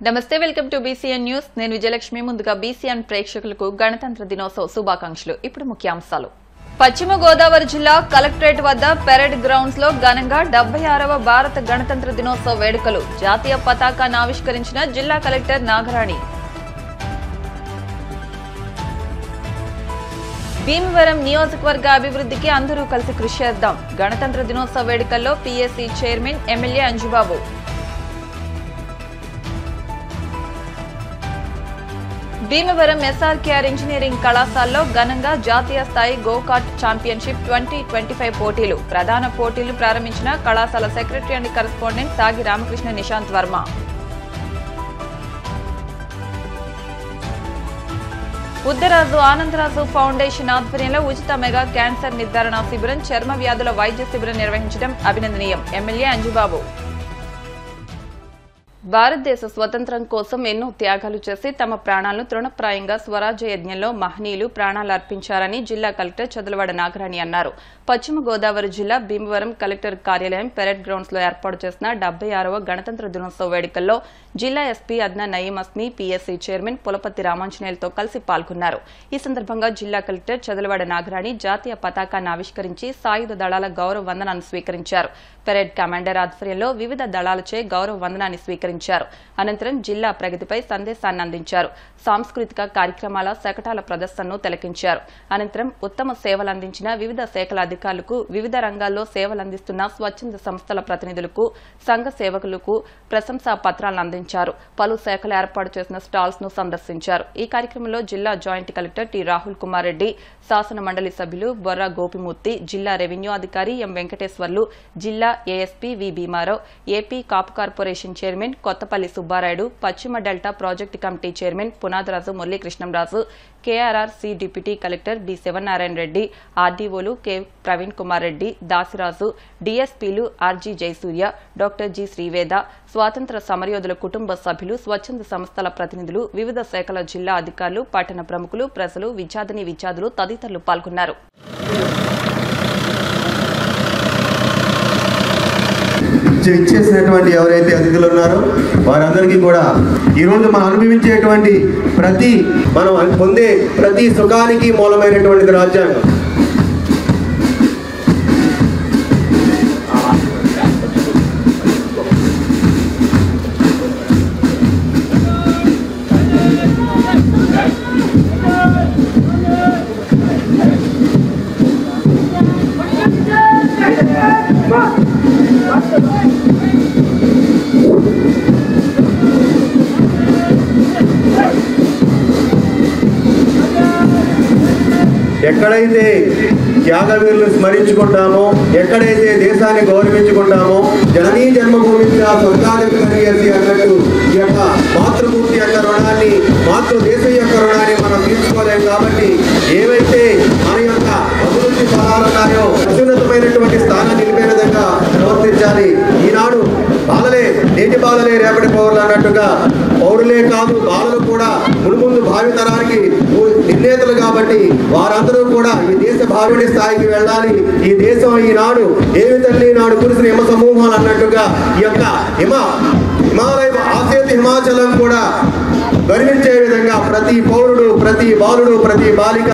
నమస్తే welcome to BCN news నేను విజయలక్ష్మి ముందుగా బీసీఎన్ ప్రేక్షకులకు గణతంత్ర దినోత్సవ శుభాకాంక్షలు ఇప్పుడు ముఖ్యాంశాలు పశ్చిమ గోదావరి జిల్లా కలెక్టరేట్ వద్ద పెరేడ్ గ్రౌండ్స్ లో ఘనంగా 76వ భారత గణతంత్ర దినోత్సవ వేడుకలు జాతీయ పతాకాన్ని ఆవిష్కరించిన జిల్లా కలెక్టర్ నాగరాణి భీమవరం నియోజకవర్గ అభివృద్ధికి అందరూ కలిసి కృషి చేద్దాం గణతంత్ర దినోత్సవ వేడుకల్లో PSC chairman MLA Anjubabu Bhimavaram SRKR engineering కళాశాలలో ఘనంగా జాతీయ స్థాయి గోకార్ట్ ఛాంపియన్షిప్ 2025 పోటీలు ప్రధాన పోటీలు ప్రారంభించిన కళాశాల సెక్రటరీ అండ్ కరెస్పాండెంట్ సాగి రామకృష్ణ నిశాంత్ వర్మ ఉద్దరాజు ఆనందరాజు ఫౌండేషన్ ఆధ్వర్యంలో ఉచిత మెగా క్యాన్సర్ నిర్ధారణ శిబిరం చర్మ వ్యాధుల వైద్య శిబిరం నిర్వహించడం అభినందనీయం ఎమ్మెల్యే అంజుబాబు భారతదేశ స్వతంత్రం కోసం ఎన్నో త్యాగాలు చేసి తమ ప్రాణాలను తృణప్రాయంగా స్వరాజ్య యజ్ఞంలో మహనీయులు ప్రాణాలు అర్పించారని జిల్లా కలెక్టర్ చదలవాడ నాగరాణి అన్నారు పశ్చిమ గోదావరి జిల్లా భీమవరం కలెక్టర్ కార్యాలయం పెరేడ్ గ్రౌండ్స్ లో ఏర్పాటు చేసిన 76వ గణతంత్ర దినోత్సవ వేడుకల్లో జిల్లా ఎస్పీ అద్నా నయీం అస్మి పీఎస్సీ చైర్మన్ పులపర్తి రామాంజనేయులతో కలిసి పాల్గొన్నారు ఈ సందర్భంగా జిల్లా కలెక్టర్ చదలవాడ నాగరాణి జాతీయ పతాకాన్ని ఆవిష్కరించి సాయుధ దళాల గౌరవ వందనాన్ని స్వీకరించారు పెరేడ్ కమాండర్ ఆధ్వర్యంలో వివిధ దళాలచే గౌరవ వందనాన్ని స్వీకరించారు అనంతరం జిల్లా ప్రగతిపై సందేశాన్ని అందించారు సాంస్కృతిక కార్యక్రమాల శకటాల ప్రదర్శనను తిలకించారు అనంతరం ఉత్తమ సేవలందించిన వివిధ శాఖల అధికారులకు వివిధ రంగాల్లో సేవలందిస్తున్న స్వచ్ఛంద సంస్థల ప్రతినిధులకు సంఘ సేవకులకు ప్రశంసా పత్రాలను అందించారు పలు శాఖలు ఏర్పాటు చేసిన స్టాల్స్ ను సందర్శించారు ఈ కార్యక్రమంలో జిల్లా joint collector T Rahul Kumar Reddy శాసన మండలి సభ్యులు బొర్రా గోపిమూర్తి జిల్లా రెవెన్యూ అధికారి ఎం వెంకటేశ్వర్లు జిల్లా ASP V Bhimarao AP Kapu corporation chairman Kothapalli Subbarayudu పశ్చిమ delta project committee chairman Punadaraju Muralikrishnamraju KRRC deputy collector D Sivanarayana Reddy ఆర్డీఓలు కె ప్రవీణ్ కుమార్ రెడ్డి దాసిరాజు డీఎస్పీలు RG Jayasurya doctor G Sriveda స్వాతంత్ర సమరయోధుల కుటుంబ సభ్యులు స్వచ్ఛంద సంస్థల ప్రతినిధులు వివిధ శాఖల జిల్లా అధికారులు పట్టణ ప్రముఖులు ప్రజలు విద్యార్థిని విద్యార్థులు తదితరులు పాల్గొన్నారు ఇచ్చేసినటువంటి ఎవరైతే అతిథులు ఉన్నారో వారందరికీ కూడా ఈరోజు మనం అనుభవించేటువంటి మనం పొందే ప్రతి సుఖానికి మూలమైనటువంటిది రాజ్యాంగం ఎక్కడైతే త్యాగవీరులు స్మరించుకుంటామో ఎక్కడైతే దేశాన్ని గౌరవించుకుంటామో జననీ జన్మభూమి స్వర్గానికి కలిగేసి అన్నట్టు ఈ యొక్క మాతృమూర్తి యొక్క రుణాన్ని మాతృదేశం యొక్క రుణాన్ని మనం తీర్చుకోలేం కాబట్టి ఏవైతే మన యొక్క అభివృద్ధి ఫలాలు ఉన్నాయో అత్యున్నతమైనటువంటి స్థానాన్ని నిలిపే విధంగా ప్రవర్తించాలి ఈనాడు బాలలే నేటి బాలలే రేపటి పౌరులు అన్నట్టుగా పౌరులే కాదు బాలలు కూడా మునుముందు భావితరానికి నిర్ణేతలు కాబట్టి వారందరూ కూడా ఈ దేశ భావిడి స్థాయికి వెళ్ళాలి ఈ దేశం ఈనాడు ఏమి తల్లి నాడు కురిసిన హిమ సమూహాలు అన్నట్టుగా ఈ యొక్క హిమాలయ ఆసేతు హిమాచలం కూడా గర్వించే విధంగా ప్రతి పౌరుడు ప్రతి బాలుడు ప్రతి బాలిక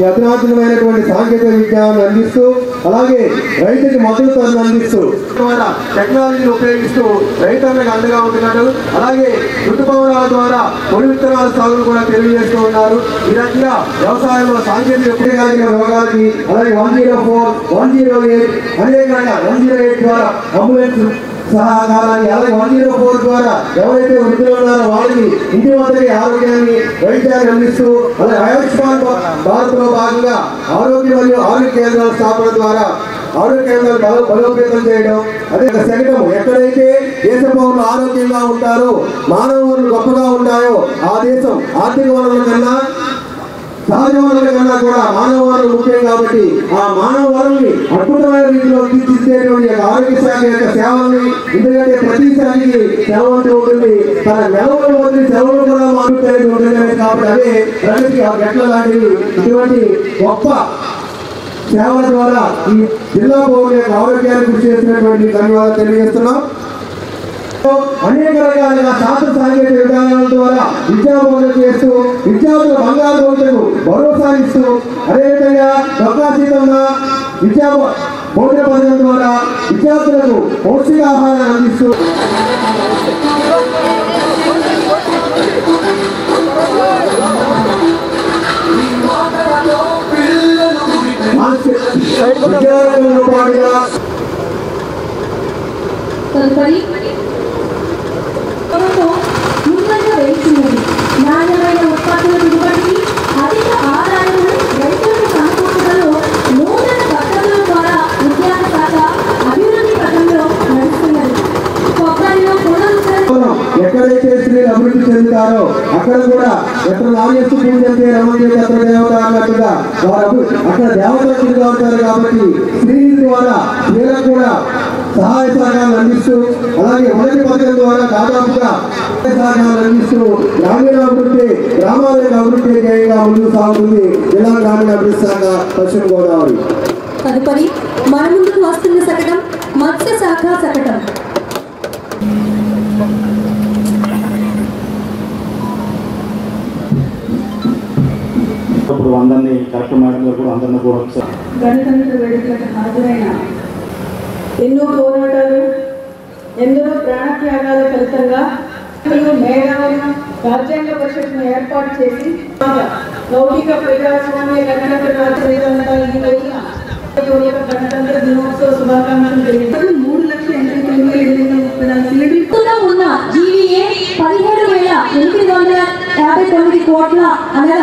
అధునాతనమైనటువంటి సాంకేతిక విజ్ఞానాన్ని అందిస్తూ అలాగే రైతుకి మద్దతు అందిస్తూ ద్వారా టెక్నాలజీని ఉపయోగిస్తూ రైతులకు అండగా ఉంటున్నారు అలాగే ఋతుపవనాల ద్వారా పొడి విత్తనాల సాగును కూడా తెలియజేస్తూ ఉన్నారు ఈ రకంగా వ్యవసాయంలో సాంకేతిక రోగాలకి అలాగే 104, 108 అనేక 108 ద్వారా అంబులెన్స్ సహకారాన్ని అలాగే 104 ద్వారా ఎవరైతే వృద్ధులు ఉన్నారో వాళ్ళకి ఇంటి వద్దకి ఆరోగ్యాన్ని వైద్యాన్ని అందిస్తూ అలాగే ఆయుష్మాన్ భారత్లో భాగంగా ఆరోగ్య మరియు ఆరోగ్య కేంద్రాల స్థాపన ద్వారా ఆరోగ్య కేంద్రాలు బలోపేతం చేయడం అదే శకటం ఎక్కడైతే దేశ పౌరులు ఆరోగ్యంగా ఉంటారో మానవ వనరులు గొప్పగా ఉంటాయో ఆ దేశం ఆర్థిక వనరుల కన్నా సహజ వనరుల కన్నా కూడా మానవ వనరులు ముఖ్యం కాబట్టి ఆ మానవ వనరుల్ని అద్భుతమైన రీతిలో తీర్చిదిద్దేటువంటి ఆరోగ్య శాఖ యొక్క సేవల్ని ఎందుకంటే ప్రతి శాఖకి సెలవు ఉంటుంది తన నెలవులు వదిలి సెలవులు కూడా మారుతాయి ఉంటుంది కాబట్టి అదే ప్రగతికి ఆ గట్ల లాంటివి ఇటువంటి గొప్ప సేవల ద్వారా ఈ జిల్లా పౌరుల యొక్క ఆరోగ్యాన్ని కృషి చేసినటువంటి ధన్యవాదాలు తెలియజేస్తున్నాం. అనేక రకాలుగా శాస్త్ర సాంకేతిక విధానాల ద్వారా విద్యాబోధన చేస్తూ విద్యార్థుల బంగారు భవిష్యత్తు భరోసా ఇస్తూ అదేవిధంగా డొక్కాసీతమ్మ విద్యా భోజన పథకం ద్వారా విద్యార్థులకు పౌష్టికాహారాన్ని అందిస్తూ విద్యారంగంలో పాటుగా నాణ్యమైన ఉత్పత్తుల దిగుబడికి అధిక ఆదాయాన్ని రైతులకు సమకూర్చడంలో నూతన పద్ధతుల ద్వారా ఉద్యాన శాఖ అభివృద్ధి పథంలో నడుస్తున్నది. కొబ్బరిలో ఎక్కడైతే స్త్రీలు అభివృద్ధి చెందుతారో అక్కడ కూడా ఎక్కడ నాగేస్తూ పూజంతే రమణీయ దేవత అన్నట్టుగా వారు అక్కడ దేవతలుగా ఉంటారు. కాబట్టి స్త్రీల ద్వారా స్త్రీలకు కూడా సహాయ సహకారాలు అందిస్తూ అలాగే మొదటి పథకం ద్వారా దాదాపుగా సహకారాలు అందిస్తూ గ్రామీణాభివృద్ధి గ్రామాలకు అభివృద్ధి ధ్యేయంగా ముందుకు సాగుతుంది జిల్లా గ్రామీణాభివృద్ధి శాఖ పశ్చిమ గోదావరి. తదుపరి మన ముందుకు వస్తున్న శకటం మత్స్య శాఖ శకటం. ఇప్పుడు అందరినీ కరెక్ట్ మేడంలో కూడా అందరినీ కూడా ఒకసారి గణతంత్ర వేడుకలకు హాజరైన ఎన్నో పోరాటాలు ఎందరో ప్రాణత్యాగాల ఫలితంగా మేధావులు రాజ్యాంగ పరిషత్ను ఏర్పాటు చేసి లౌకిక ప్రజాస్వామ్య గణతంత్ర గణతంత్ర దినోత్సవ శుభాకాంక్షలు తెలియదు. 3,89,834 ఉన్న జీవీఏ 17,859 కోట్ల అనగా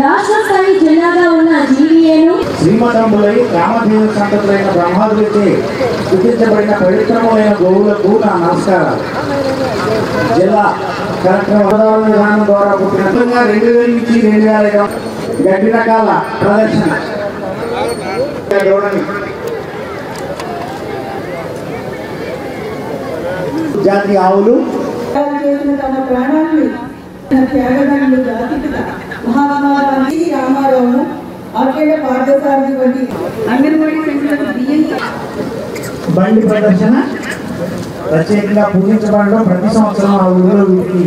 రాష్ట్ర స్థాయి జిల్లాగా ఉన్న జీవీఏను శ్రీమతంబులై రామదేవ సంతతులైన బ్రహ్మాదులచే గుర్తించబడిన పవిత్రమైన గోవులకు నా నమస్కారాలు. జిల్లా కలెక్టర్ అవధాన విధానం ద్వారా పుట్టినట్టుగా 2000 నుంచి 2005 గడ్డి రకాల ప్రదర్శన జాతి ఆవులు చేసిన తమ ప్రాణాన్ని త్యాగదానులు జాతిపిత మహాత్మా గాంధీ రామారావు అఖిల పార్థసారథి వంటి అంగన్వాడీ సెంటర్లకు బియ్యం బండి ప్రదర్శన ప్రత్యేకంగా పూజించబడడం ప్రతి సంవత్సరం ఆ ఊళ్ళో వీటికి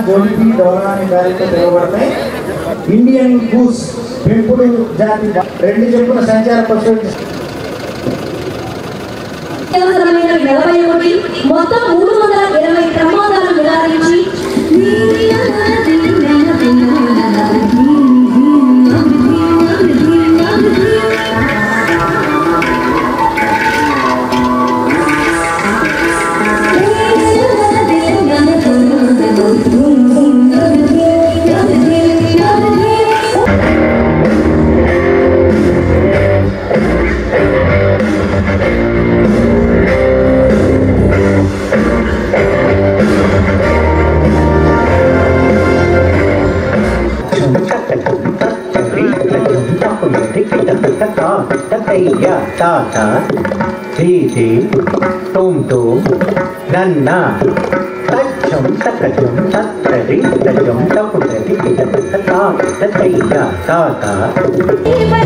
జోడిపి డోరాని దారితో పిలువబడతాయి. ఇండియన్ గూస్ పెంపుడు జాతి 2 చెప్పుల సంచార పశువులు అవసరమైన 41 మొత్తం 320 ప్రమాదాలు నివారించి Tata, Titi, Tom Tom, Nana, Tachum, Takachum, Tatari, Tajum, Taputati, Tata, Tataya, Tata.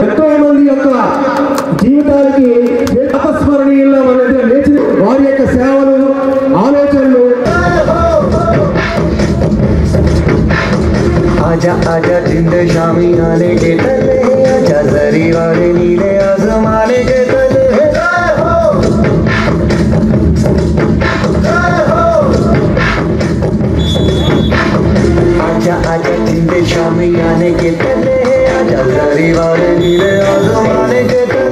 ఎంతో మంది యొక్క జీవితానికి ఆత్మస్మరణీయంగా మన లేచి వారి యొక్క సేవలు ఆలోచనలు आजा आजा जिंद शामी आने के तले आजा जरी वाले नीले आसमाने के तले आजा आजा जिंद शामी आने के तले आजा जरी वाले नीले आसमाने के तले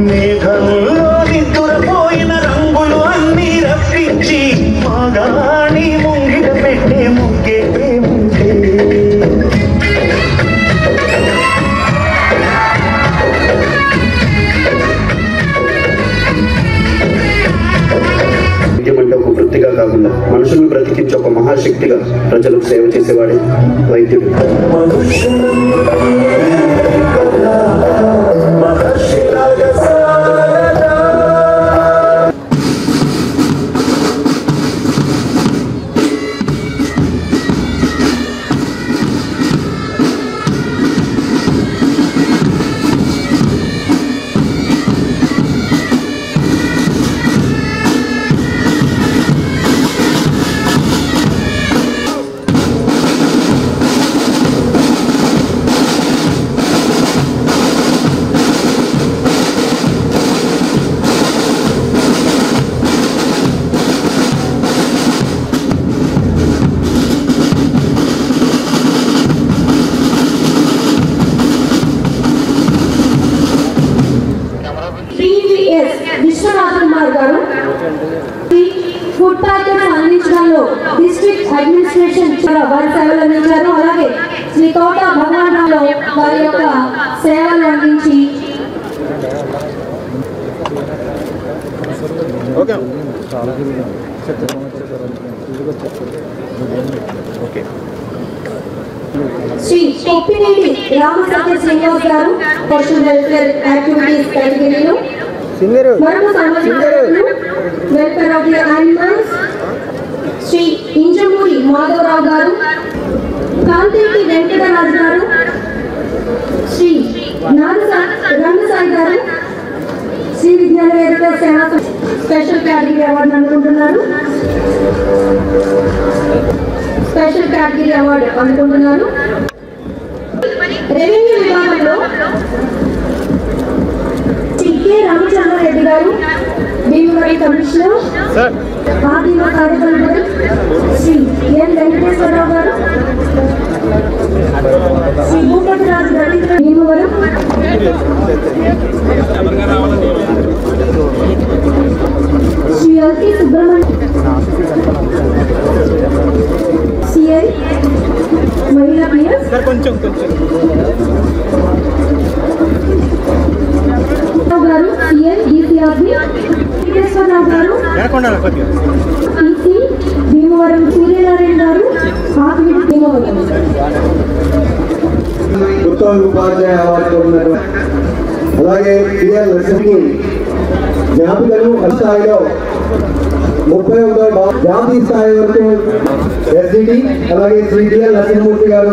మేఘంలో నిద్రపోయిన రంగులు అన్నీ రప్పించి మాగాణి ముంగిట పెట్టే ముగ్గే ఉంటే అంటే ఒక వృత్తిగా కాకుండా మనుషులను బ్రతికించి ఒక మహాశక్తిగా ప్రజలకు సేవ చేసేవాడే వైద్యుడు. ఫుడ్ ప్యాకెట్స్ అందించడంలో డిస్ట్రిక్ట్ అడ్మినిస్ట్రేషన్ వారి సేవలు అందించారు. అలాగే శ్రీ తోట భగవాన్ రావు వారి యొక్క సేవలు అందించి శ్రీ కొప్పినేని రామసత్య శ్రీనివాస్ గారు సోషల్ వెల్ఫేర్ యాక్టివిటీస్ కేటగిరీలో మరొక సంవత్సరం welfare of the animals Shri Injamuri Madhavarao garu, Kantheti Venkataraju గారు, శ్రీ రంగసాయి గారు శ్రీ విజ్ఞాన వేదిక సేవా స్పెషల్ కేటగిరీ అవార్డు అందుకుంటున్నారు. స్పెషల్ కేటగిరీ అవార్డు అందుకుంటున్నారు. రెవెన్యూ విభాగంలో కే రామచంద్రారెడ్డి గారు భీమవరం కమిషనర్, ఆదిమ కార్యకర్తలు శ్రీ ఎన్ వెంకటేశ్వరరావు గారు, శ్రీ భూపతిరాజు రవీంద్ర భీమవరం, శ్రీ ఎల్కి సుబ్రహ్మణ్యం సిఐ మహిళా పిఎస్, గారు సిఐ డిసిఆర్బి, వెంకటేశ్వరరావు గారు ఈసీ భీమవరం, సూర్యనారాయణ గారు ఆత్మీయ భీమవరం. ఉత్తమ ఉపాధ్యాయ అవార్డు పొందినారు. అలాగే పిఎల్ లక్ష్మి జ్ఞాపికలు స్థాయిలో 31వ జాతీయ స్థాయి వరకు ఎస్డిటి, అలాగే శ్రీ పిఎల్ నరసింహమూర్తి గారు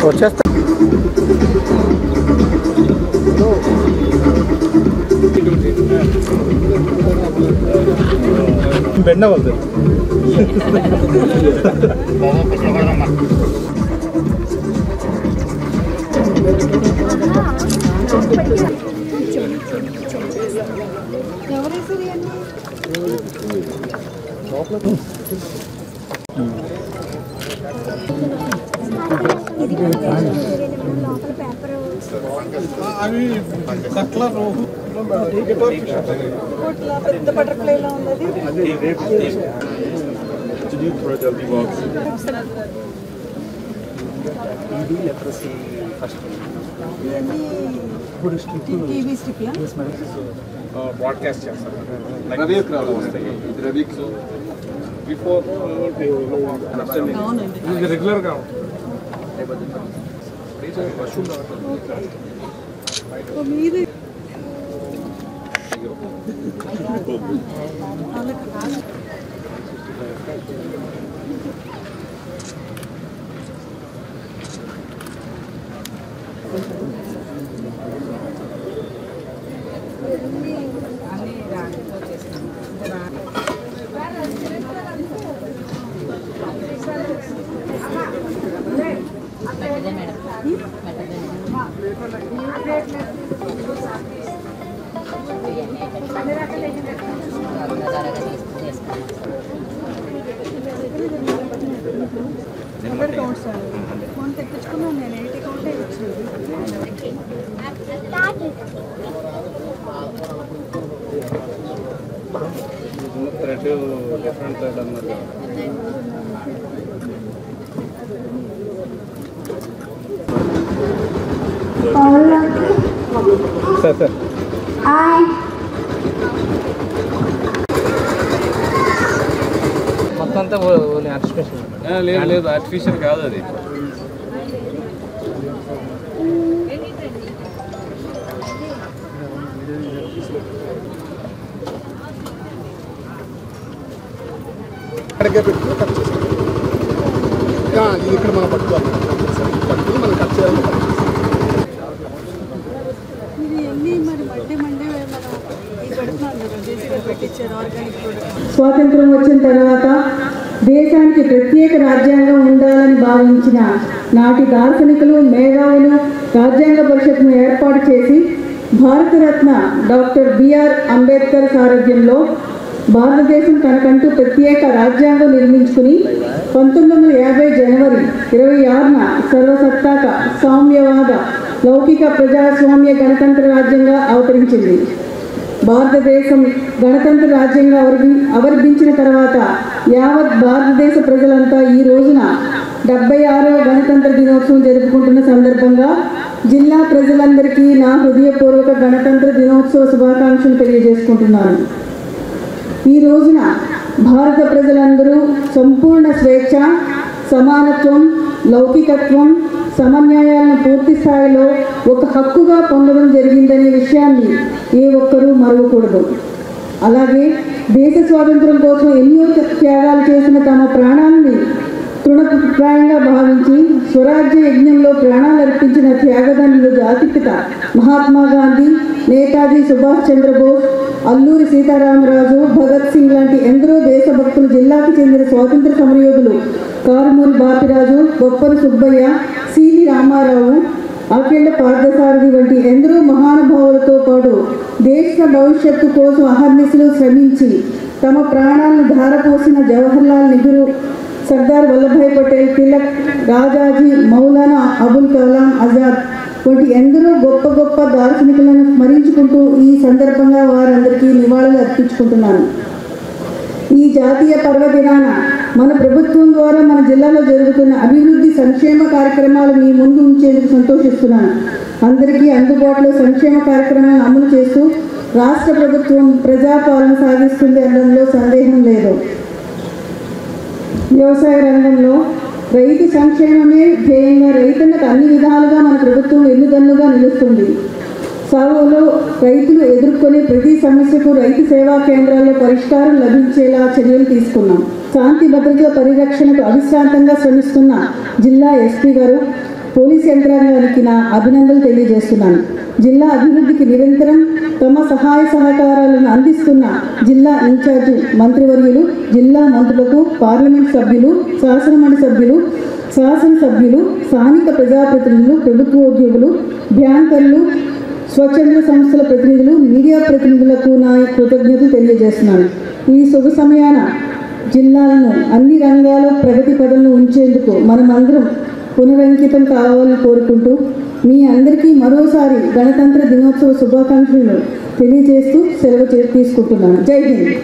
వచ్చేస్తా. బెండ వద్దు. పెద్ద బటర్ఫ్లైలా ఉన్నది. టీవీ స్ట్రిప్లా బ్రాడ్కాస్ట్ చేస్తారు. బిఫోర్ ఇది రెగ్యులర్గా మీది ఫోన్ తెప్పించుకున్నాను నేను 80 కౌంటే వచ్చింది. థ్రెడ్ డిఫరెంట్ థ్రెడ్ అన్నారు. సార్ సార్ మొత్తం అంతా ఆర్టిఫిషియల్ లేదు ఆర్టిఫిషియల్ కాదు అది. ఇక్కడ మనం పట్టుకోవాలి, మనం కట్ చేయాలి. ఇది ఎన్ని మరి మండే పెట్టించారు ఆర్గానిక్ ప్రొడక్ట్. స్వాతంత్రం వచ్చిన తర్వాత దేశానికి ప్రత్యేక రాజ్యాంగం ఉండాలని భావించిన నాటి దార్శనికులు మేధావులు రాజ్యాంగ పరిషత్ను ఏర్పాటు చేసి భారతరత్న డాక్టర్ బిఆర్ అంబేద్కర్ సారథ్యంలో భారతదేశం తనకంటూ ప్రత్యేక రాజ్యాంగం నిర్మించుకుని 1950 జనవరి 26న సర్వసత్తాక సామ్యవాద లౌకిక ప్రజాస్వామ్య గణతంత్ర రాజ్యంగా అవతరించింది. భారతదేశం గణతంత్ర రాజ్యంగా అవతరించిన తర్వాత యావత్ భారతదేశ ప్రజలంతా ఈ రోజున 76వ గణతంత్ర దినోత్సవం జరుపుకుంటున్న సందర్భంగా జిల్లా ప్రజలందరికీ నా హృదయపూర్వక గణతంత్ర దినోత్సవ శుభాకాంక్షలు తెలియజేసుకుంటున్నాను. ఈ రోజున భారత ప్రజలందరూ సంపూర్ణ స్వేచ్ఛ, సమానత్వం, లౌకికత్వం, సమన్యాయాలను పూర్తి స్థాయిలో ఒక హక్కుగా పొందడం జరిగిందనే విషయాన్ని ఏ ఒక్కరూ మరవకూడదు. అలాగే దేశ స్వాతంత్రం కోసం ఎన్నో త్యాగాలు చేసిన తమ ప్రాణాన్ని తృణప్రాయంగా భావించి స్వరాజ్య యజ్ఞంలో ప్రాణాలు అర్పించిన త్యాగదనులు జాతిపిత మహాత్మా గాంధీ, నేతాజీ సుభాష్ చంద్రబోస్, అల్లూరి సీతారామరాజు, భగత్ సింగ్ లాంటి ఎందరో దేశభక్తులు, జిల్లాకు చెందిన స్వాతంత్ర సమరయోధులు కారుమూరి బాపిరాజు, బొప్పన సుబ్బయ్య, సివి రామారావు, అఖిల పార్థసారథి వంటి ఎందరో మహానుభావులతో పాటు దేశ భవిష్యత్తు కోసం అహర్నిశలు శ్రమించి తమ ప్రాణాలను ధారపోసిన జవహర్లాల్ నెహ్రూ, సర్దార్ వల్లభాయ్ పటేల్, తిలక్, రాజాజీ, మౌలానా అబుల్ కలాం ఆజాద్ వంటి ఎందరో గొప్ప గొప్ప దార్శనికులను స్మరించుకుంటూ ఈ సందర్భంగా వారందరికీ నివాళులు అర్పించుకుంటున్నాను. ఈ జాతీయ పర్వదినాన మన ప్రభుత్వం ద్వారా మన జిల్లాలో జరుగుతున్న అభివృద్ధి సంక్షేమ కార్యక్రమాలు మీ ముందు ఉంచేందుకు సంతోషిస్తున్నాను. అందరికీ అందుబాటులో సంక్షేమ కార్యక్రమాలను అమలు చేస్తూ రాష్ట్ర ప్రభుత్వం ప్రజాపాలన సాగిస్తుంది అనడంలో సందేహం లేదు. వ్యవసాయ రంగంలో రైతు సంక్షేమమే ధ్యేయంగా రైతులకు అన్ని విధాలుగా మన ప్రభుత్వం వెన్నుదన్నుగా నిలుస్తుంది. సాగులో రైతులు ఎదుర్కొనే ప్రతి సమస్యకు రైతు సేవా కేంద్రాల్లో పరిష్కారం లభించేలా చర్యలు తీసుకున్నాం. శాంతి భద్రతల పరిరక్షణకు అవిశ్రాంతంగా శ్రమిస్తున్న జిల్లా ఎస్పీ గారు, పోలీస్ యంత్రాంగానికి నా అభినందనలు తెలియజేస్తున్నాను. జిల్లా అభివృద్ధికి నిరంతరం తమ సహాయ సహకారాలను అందిస్తున్న జిల్లా ఇన్ఛార్జి మంత్రివర్యులు, జిల్లా మంత్రులకు, పార్లమెంట్ సభ్యులు, శాసనసభ్యులు, స్థానిక ప్రజాప్రతినిధులు, ప్రభుత్వోద్యోగులు, బ్యాంకర్లు, స్వచ్ఛంద సంస్థల ప్రతినిధులు, మీడియా ప్రతినిధులకు నా కృతజ్ఞతలు తెలియజేస్తున్నాను. ఈ శుభ సమయాన జిల్లాలను అన్ని రంగాల్లో ప్రగతి పదంలో ఉంచేందుకు మనమందరం పునరంకితం కావాలని కోరుకుంటూ మీ అందరికీ మరోసారి గణతంత్ర దినోత్సవ శుభాకాంక్షలు తెలియజేస్తూ సెలవు తీసుకుంటున్నాను. జై హింద్.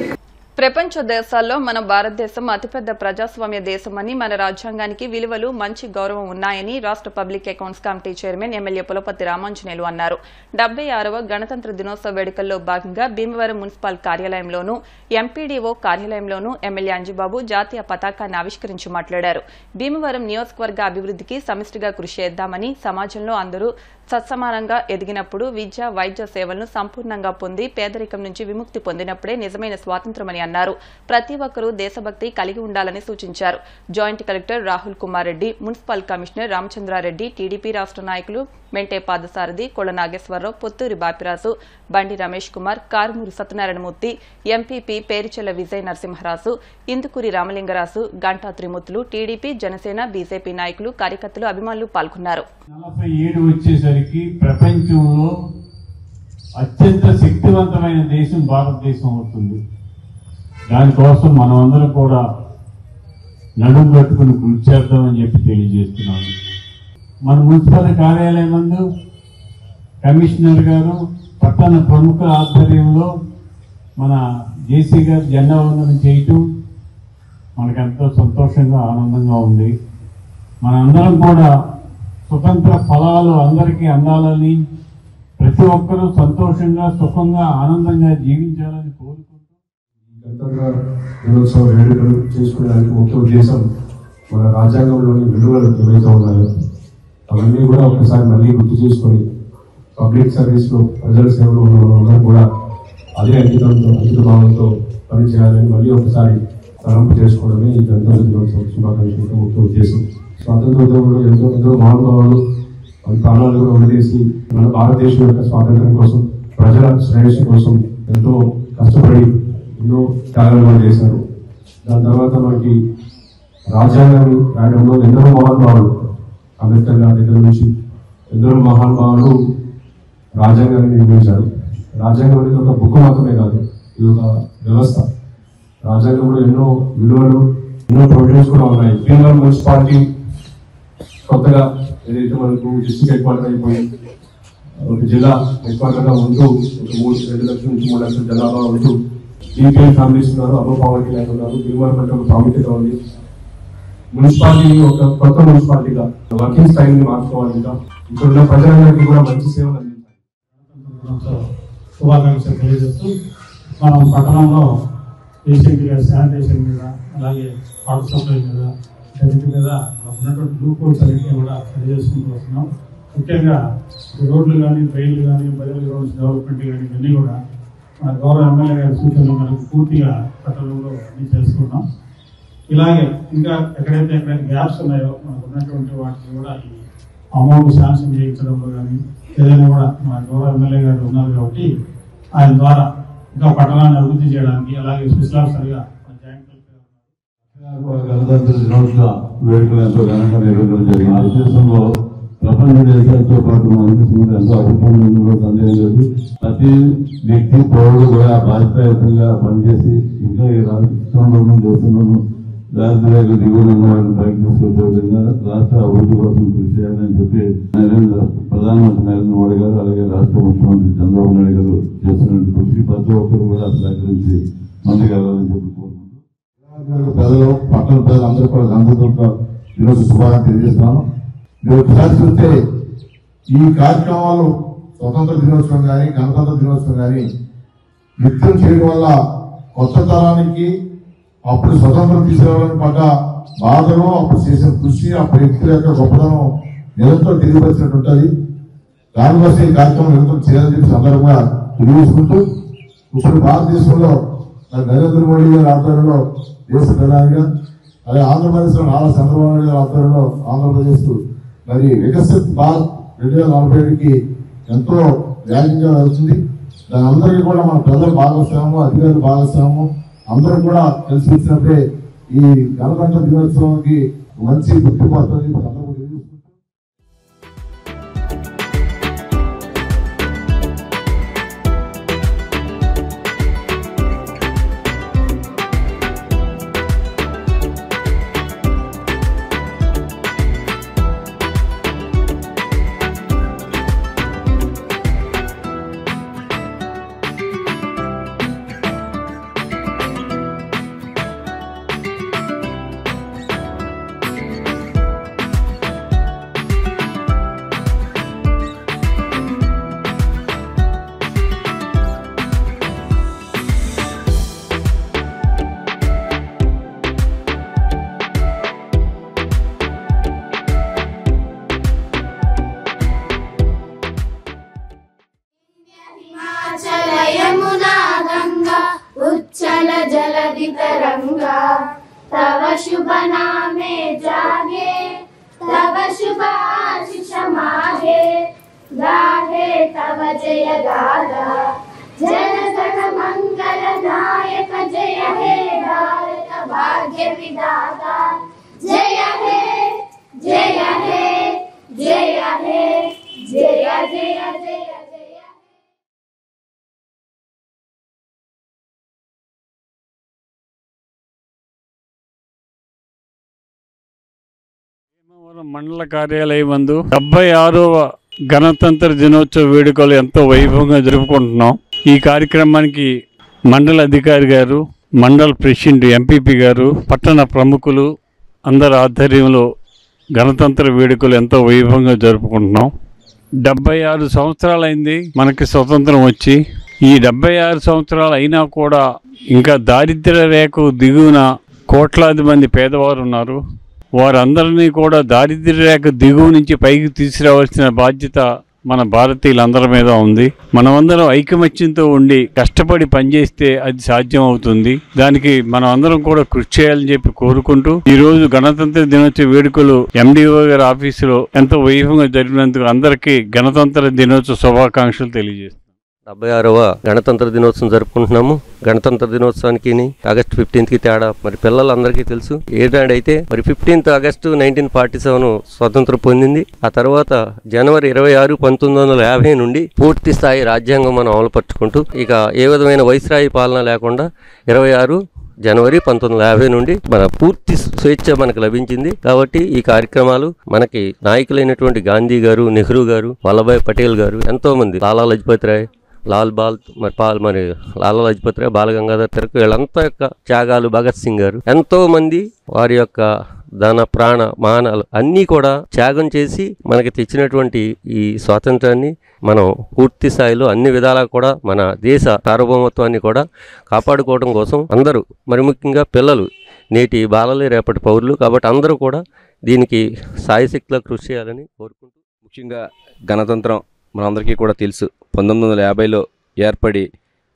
ప్రపంచ దేశాల్లో మన భారతదేశం అతిపెద్ద ప్రజాస్వామ్య దేశమని, మన రాజ్యాంగానికి విలువలు, మంచి గౌరవం ఉన్నాయని రాష్ట్ర public accounts committee chairman MLA Pulaparthi Ramanjaneyulu అన్నారు. 76వ గణతంత్ర దినోత్సవ వేడుకల్లో భాగంగా భీమవరం మున్సిపల్ కార్యాలయంలోనూ, ఎంపీడీఓ కార్యాలయంలోనూ ఎమ్మెల్యే అంజిబాబు జాతీయ పతాకాన్ని ఆవిష్కరించి మాట్లాడారు. భీమవరం నియోజకవర్గ అభివృద్ధికి సమిష్టిగా కృషి చేద్దామని, సమాజంలో అందరూ సత్సమానంగా ఎదిగినప్పుడు, విద్య, వైద్య సేవలను సంపూర్ణంగా పొంది పేదరికం నుంచి విముక్తి పొందినప్పుడే నిజమైన స్వాతంత్ర్యమని అన్నారు. ప్రతి ఒక్కరూ దేశభక్తి కలిగి ఉండాలని సూచించారు. Joint collector Rahul Kumar Reddy, municipal commissioner Ramachandrareddy, TDP రాష్ట్ర నాయకులు Mente Padasarathi, Kolla Nageswararao, Potturi Bapiraju, Bandi Ramesh Kumar, Karumuri Satyanarayanamurthy, MPP Perichella Vijaya Narasimharaju, Indukuri Ramalingaraju, Ganta Trimurthulu, TDP, Janasena, BJP నాయకులు, కార్యకర్తలు, అభిమానులు పాల్గొన్నారు. 47 వచ్చేసరికి ప్రపంచంలో అత్యంత శక్తివంతమైన దేశం భారతదేశం అవుతుంది. దానికోసం మనం అందరం కూడా నడుము కట్టుకుని కృషి చేద్దామని చెప్పి తెలియజేస్తున్నాను. మన మున్సిపల్ కార్యాలయం నందు కమిషనర్ గారు, పట్టణ ప్రముఖ ఆధ్వర్యంలో మన జేసీ గారు జెండా వందనం చేయటం మనకెంతో సంతోషంగా, ఆనందంగా ఉంది. మనందరం కూడా స్వతంత్ర ఫలాలు అందరికీ అందాలని, ప్రతి ఒక్కరూ సంతోషంగా, సుఖంగా, ఆనందంగా జీవించాలని కోరుకుంటూ గణతంత్ర దినోత్సవ వేడుకలు చేసుకోవడానికి ముఖ్య ఉద్దేశం మన రాజ్యాంగంలోని విలువలు ఏవైతే ఉన్నాయో అవన్నీ కూడా ఒకసారి మళ్ళీ గుర్తు చేసుకొని పబ్లిక్ సర్వీస్లో, ప్రజల సేవలో ఉన్న వాళ్ళందరూ కూడా అదే అంకిత భావంతో పనిచేయాలని మళ్ళీ ఒకసారి తలంపు చేసుకోవడమే ఈ గణతంత్ర దినోత్సవ శుభాకాంక్షలతో ముఖ్య ఉద్దేశం. స్వాతంత్ర ఉద్యమంలో ఎంతో మహానుభావులు మన ప్రాణాలు కూడా వదిలేసి మన భారతదేశం యొక్క స్వాతంత్రం కోసం, ప్రజల శ్రేయస్సు కోసం ఎంతో కష్టపడి ఎన్నో త్యాగాలు చేశారు. దాని తర్వాత మనకి రాజ్యాంగాన్ని రాయడంలో ఎందరో మహానుభావులు, అంబేద్కర్ గారి దగ్గర నుంచి ఎందరో మహానుభావులు రాజ్యాంగాన్ని నిర్మించారు. రాజ్యాంగం అనేది ఒక బుక్ మాత్రమే కాదు, ఇది ఒక వ్యవస్థ. రాజ్యాంగంలో ఎన్నో విలువలు, ఎన్నో ప్రొవిజన్స్ కూడా ఉన్నాయి. భీమవరం మున్సిపాలిటీ కొత్తగా ఏదైతే మనకు డిస్ట్రిక్ట్ హెడ్ క్వార్టర్ అయిపోయి ఒక జిల్లా హెడ్ క్వార్టర్గా ఉంటూ ఒక 2 లక్షల నుంచి 3 లక్షల జనాభా ఉంటూ బీపీఎల్ ఫ్యామిలీస్ ఉన్నారు, అబో పావర్టీ లైన్ ఉన్నారు. భీమవరం అంటే ఒక ప్రాముఖ్యత ఉంది. మున్సిపాలిటీ ఒక కొత్త మున్సిపాలిటీగా వర్కింగ్ స్టైల్ని మార్చుకోవాలి. ఇంకా ఇక్కడ ఉన్న ప్రజలందరికీ కూడా మంచి సేవలు అందించాలి. శుభాకాంక్షలు తెలియజేస్తూ మనం పట్టణంలో పేషెంట్గా శానిటేషన్ మీద, అలాగే వాటర్ సప్లై మీద, వీటి మీద ఉన్నటువంటి గ్లూకోజ్ అన్నింటినీ కూడా తెలియజేసుకుంటూ వస్తున్నాం. ముఖ్యంగా రోడ్లు కానీ, ట్రైన్లు కానీ, బయలు రోడ్స్ డెవలప్మెంట్ కానీ ఇవన్నీ కూడా మన గౌరవ ఎమ్మెల్యే గారి సూచనలు మనకు పూర్తిగా పట్టణంలో అన్ని చేస్తున్నాం. ఇలాగే ఇంకా ఎక్కడైతే గ్యాప్స్ ఉన్నాయో మనకు ఉన్నటువంటి వాటిని కూడా ఈ అమౌంట్ శాంక్షన్ చేయించడంలో కానీ ఏదైనా కూడా మన గౌరవ ఎమ్మెల్యే గారు ఉన్నారు కాబట్టి ఆయన ద్వారా ఇంకా పట్టణాన్ని అభివృద్ధి చేయడానికి, అలాగే స్పెషల్ ఆఫీసర్గా గణతంత్ర దినోత్సవ వేడుకలు ఎంతో ఘనంగా నిర్వహించడం జరిగింది. దేశంలో ప్రపంచ దేశాలతో పాటు మన దేశంలో ఎంతో అభివృద్ధి సందేహం లేదు. ప్రతి వ్యక్తి, పౌరుడు కూడా బాధ్యతాయుతంగా పనిచేసి ఇంకా ఈ రాష్ట్రంలోనూ, దేశంలోనూ దారిద్ర్యాలకు దిగువన ఉన్న వారిని పైకి తీసుకొచ్చే విధంగా రాష్ట్ర అభివృద్ధి కోసం కృషి చేయాలని చెప్పి ప్రధానమంత్రి నరేంద్ర మోడీ గారు, అలాగే రాష్ట్ర ముఖ్యమంత్రి చంద్రబాబు నాయుడు గారు చేస్తున్న కృషికి ప్రతి ఒక్కరు కూడా సహకరించి ముందుకెళ్లాలని చెప్పి కోరుకుంటున్నాను. ప్రజలు, పట్టణ ప్రజలు అందరూ కూడా గణతంత్ర ఈరోజు శుభాకాంక్షలు తెలియజేస్తున్నాను. మీరు ఒకసారి చూస్తే ఈ కార్యక్రమాలు స్వతంత్ర దినోత్సవం కానీ, గణతంత్ర దినోత్సవం కానీ నిత్యం చేయడం వల్ల కొత్త తరానికి అప్పుడు స్వతంత్రం తీసుకురావాలని పడ్డ బాధను, అప్పుడు చేసిన కృషి, అప్పుడు వ్యక్తుల యొక్క గొప్పతనం నిరంతరం తెలియపరిచినట్టు ఉంటుంది. దానికోసం ఈ కార్యక్రమం నిరంతరం చేయాలని చెప్పి సందర్భంగా తెలియజేసుకుంటూ, ఇప్పుడు భారతదేశంలో నరేంద్ర మోడీ గారి ఆధ్వర్యంలో దేశ ప్రధానిగా, అలాగే ఆంధ్రప్రదేశ్లో నారా చంద్రబాబు నాయుడు గారి ఆధ్వర్యంలో ఆంధ్రప్రదేశ్ మరి వికసిత్ భారత్ 2047కి ఎంతో వేగంగా వెళ్తుంది. దాని అందరికీ కూడా మన ప్రజల భాగస్వామ్యం, అధికారుల భాగస్వామ్యం అందరూ కూడా కలిసి వచ్చినప్పుడే ఈ గణతంత్ర దినోత్సవానికి మంచి గుర్తింపు వస్తుంది. तिरंगा तव शुभ नामे जागे तव शुभ आशीष मागे गाहे तव जय गाथा जन गण मंगल नायक जय हे भारत भाग्य विधाता जय हे जय हे जय हे जय जय जय మండల కార్యాలయం నందు 76వ గణతంత్ర దినోత్సవ వేడుకలు ఎంతో వైభవంగా జరుపుకుంటున్నాం. ఈ కార్యక్రమానికి మండల అధికారి గారు, మండల ప్రెసిడెంట్, ఎంపీపీ గారు, పట్టణ ప్రముఖులు అందరి ఆధ్వర్యంలో గణతంత్ర వేడుకలు ఎంతో వైభవంగా జరుపుకుంటున్నాం. 76 సంవత్సరాలైంది మనకి స్వతంత్రం వచ్చి. ఈ 76 సంవత్సరాలు అయినా కూడా ఇంకా దారిద్ర్య రేఖకు దిగువన కోట్లాది మంది పేదవారు ఉన్నారు. వారందరినీ కూడా దారిద్ర్య రేఖ దిగువ నుంచి పైకి తీసుకురావాల్సిన బాధ్యత మన భారతీయులందరి మీద ఉంది. మనమందరం ఐకమత్యంతో ఉండి కష్టపడి పనిచేస్తే అది సాధ్యం అవుతుంది. దానికి మనం అందరం కూడా కృషి చేయాలని చెప్పి కోరుకుంటూ ఈ రోజు గణతంత్ర దినోత్సవ వేడుకలు ఎండిఓ గారి ఆఫీసులో ఎంతో వైభవంగా జరిగినందుకు అందరికీ గణతంత్ర దినోత్సవ శుభాకాంక్షలు తెలియజేస్తాం. 76వ గణతంత్ర దినోత్సవం జరుపుకుంటున్నాము. గణతంత్ర దినోత్సవానికి ఆగస్టు 15కి తేడా మరి పిల్లలందరికీ తెలుసు. ఏనాడైతే మరి 15th ఆగస్టు 1947 స్వతంత్రం పొందింది. ఆ తర్వాత జనవరి 26, 1950 నుండి పూర్తి స్థాయి రాజ్యాంగం మనం అమలుపరుచుకుంటూ ఇక ఏ విధమైన వైస్రాయి పాలన లేకుండా 26 జనవరి 1950 నుండి మన పూర్తి స్వేచ్ఛ మనకు లభించింది. కాబట్టి ఈ కార్యక్రమాలు మనకి నాయకులైనటువంటి గాంధీ గారు, నెహ్రూ గారు, వల్లభాయ్ పటేల్ గారు, ఎంతో మంది, లాలా లజపతి రాయ్, మరి లాలా లజపతి రాయ్, బాలగంగాధర్ తిలక్, వీళ్ళంతా యొక్క త్యాగాలు, భగత్ సింగ్ గారు, ఎంతో మంది వారి యొక్క ధన ప్రాణ మానాలు అన్నీ కూడా త్యాగం చేసి మనకి తెచ్చినటువంటి ఈ స్వాతంత్రాన్ని మనం పూర్తి స్థాయిలో అన్ని విధాలా కూడా మన దేశ సార్వభౌమత్వాన్ని కూడా కాపాడుకోవడం కోసం అందరూ, మరి ముఖ్యంగా పిల్లలు నేటి బాలలే రేపటి పౌరులు కాబట్టి అందరూ కూడా దీనికి సాయశక్తిలో కృషి చేయాలని కోరుకుంటూ, ముఖ్యంగా గణతంత్రం మనందరికీ కూడా తెలుసు. 1950లో ఏర్పడి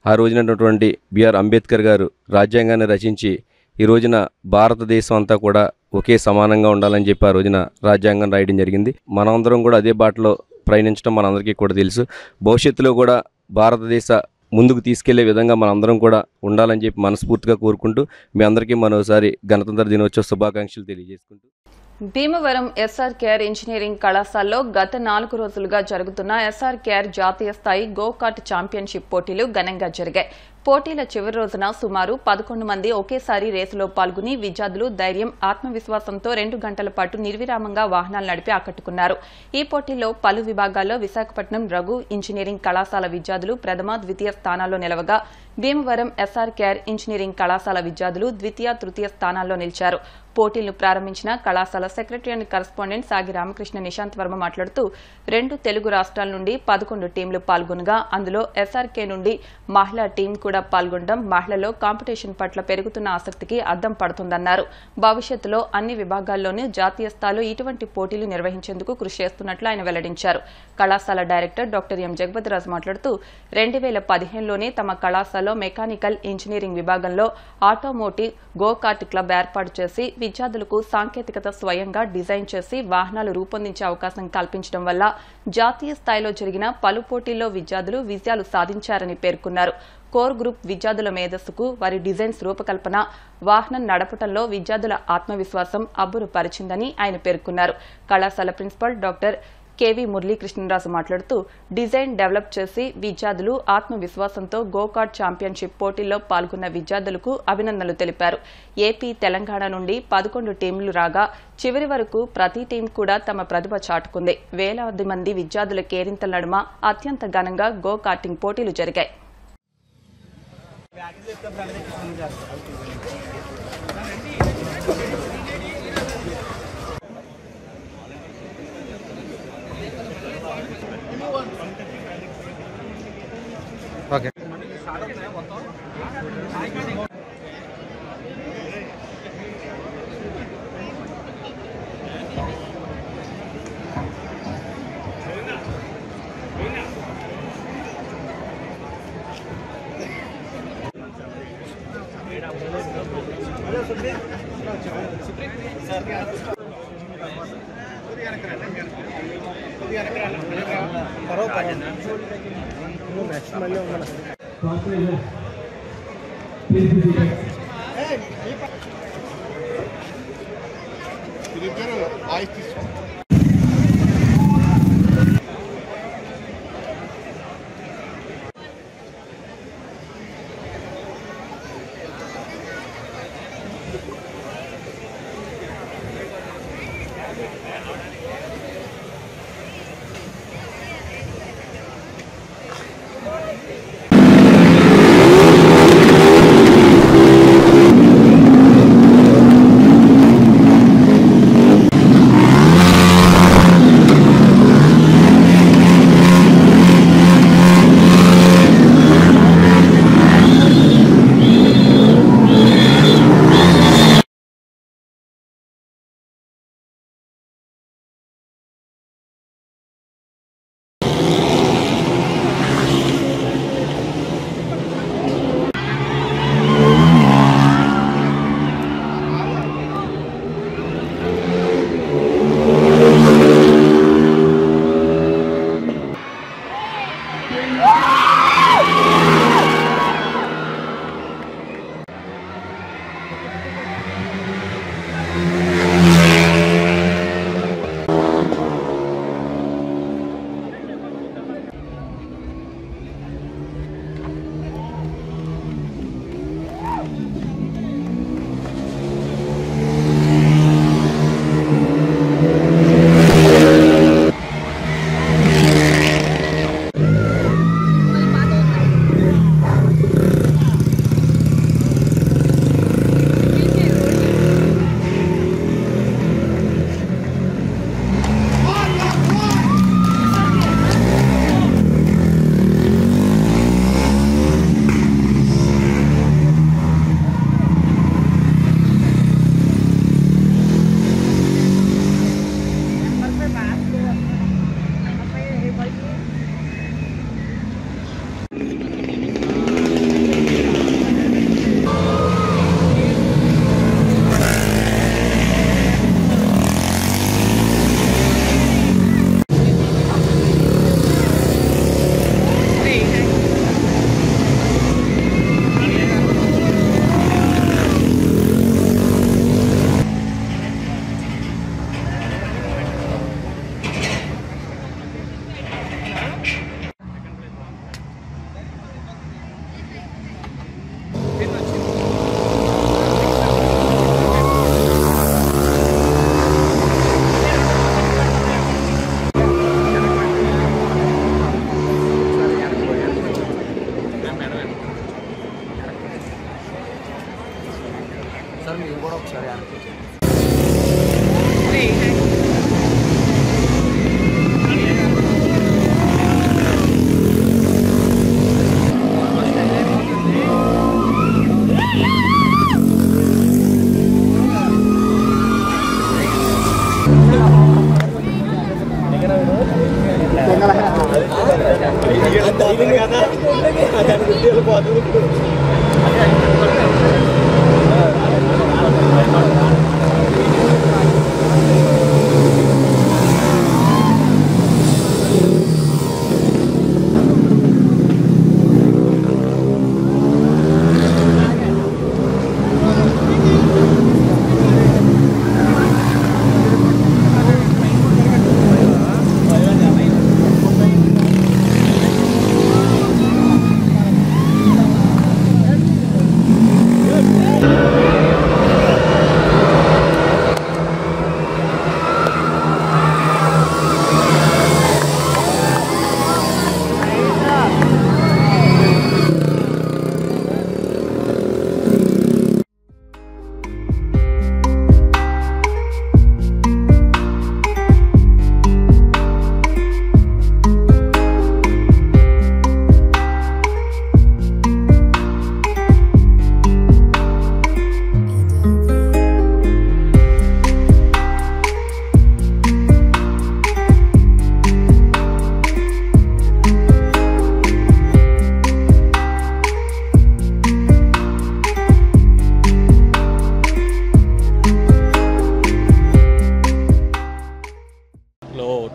ఆ రోజునటువంటి బిఆర్ అంబేద్కర్ గారు రాజ్యాంగాన్ని రచించి ఈ రోజున భారతదేశం అంతా కూడా ఒకే సమానంగా ఉండాలని చెప్పి ఆ రోజున రాజ్యాంగం రాయడం జరిగింది. మనమందరం కూడా అదే బాటలో ప్రయాణించడం మనందరికీ కూడా తెలుసు. భవిష్యత్తులో కూడా భారతదేశ ముందుకు తీసుకెళ్లే విధంగా మనందరం కూడా ఉండాలని చెప్పి మనస్ఫూర్తిగా కోరుకుంటూ మీ అందరికీ మరోసారి గణతంత్ర దినోత్సవ శుభాకాంక్షలు తెలియజేసుకుంటూ భీమవరం ఎస్ఆర్ కేర్ ఇంజనీరింగ్ కళాశాలలో గత 4 రోజులుగా జరుగుతున్న ఎస్ఆర్ కేర్ జాతీయ స్థాయి గోకార్ట్ ఛాంపియన్షిప్ పోటీలు ఘనంగా జరిగాయి. పోటీల చివరి రోజున సుమారు 11 మంది ఒకేసారి రేసులో పాల్గొని విద్యార్థులు ధైర్యం, ఆత్మవిశ్వాసంతో 2 గంటల పాటు నిర్విరామంగా వాహనాలు నడిపి ఆకట్టుకున్నారు. ఈ పోటీల్లో పలు విభాగాల్లో విశాఖపట్నం రఘు ఇంజనీరింగ్ కళాశాల విద్యార్థులు ప్రథమ, ద్వితీయ స్థానాల్లో నిలవగా భీమవరం ఎస్ఆర్ కేర్ ఇంజనీరింగ్ కళాశాల విద్యార్థులు ద్వితీయ, తృతీయ స్థానాల్లో నిలిచారు. పోటీలను ప్రారంభించిన కళాశాల సెక్రటరీ అండ్ కరెస్పాండెంట్ సాగి రామకృష్ణ నిశాంత్ వర్మ మాట్లాడుతూ 2 తెలుగు రాష్ట్రాల నుండి 11 టీంలు పాల్గొనగా అందులో ఎస్ఆర్కే నుండి మహిళా టీం కూడా పాల్గొనడం మహిళల్లో కాంపిటీషన్ పట్ల పెరుగుతున్న ఆసక్తికి అద్దం పడుతుందన్నారు. భవిష్యత్తులో అన్ని విభాగాల్లోనూ జాతీయ స్థాయిలో ఇటువంటి పోటీలు నిర్వహించేందుకు కృషి చేస్తున్నట్లు ఆయన వెల్లడించారు. కళాశాల డైరెక్టర్ డాక్టర్ ఎం జగపతిరాజు మాట్లాడుతూ 2015లోనే తమ కళాశాలలో మెకానికల్ ఇంజనీరింగ్ విభాగంలో ఆటోమోటివ్ గోకార్ట్ క్లబ్ ఏర్పాటు చేసి విద్యార్థులకు సాంకేతికత స్వయంగా డిజైన్ చేసి వాహనాలు రూపొందించే అవకాశం కల్పించడం వల్ల జాతీయ స్థాయిలో జరిగిన పలు పోటీల్లో విద్యార్థులు విజయాలు సాధించారని పేర్కొన్నారు. కోర్ గ్రూప్ విద్యార్థుల మేధస్సుకు వారి డిజైన్స్ రూపకల్పన, వాహనం నడపడంలో విద్యార్థుల ఆత్మవిశ్వాసం అబ్బురుపరిచిందని ఆయన పేర్కొన్నారు. కళాశాల ప్రిన్సిపల్ డాక్టర్ కేవీ మురళీకృష్ణరాజు మాట్లాడుతూ డిజైన్ డెవలప్ చేసి విద్యార్థులు ఆత్మవిశ్వాసంతో గోకార్ట్ ఛాంపియన్షిప్ పోటీల్లో పాల్గొన్న విద్యార్థులకు అభినందనలు తెలిపారు. ఏపీ, తెలంగాణ నుండి 11 టీంలు రాగా చివరి వరకు ప్రతి టీం కూడా తమ ప్రతిభ చాటుకుంది. వేలాది మంది విద్యార్థుల కేరింతల నడుమ అత్యంత ఘనంగా గోకార్టింగ్ పోటీలు జరిగాయి. ఓకే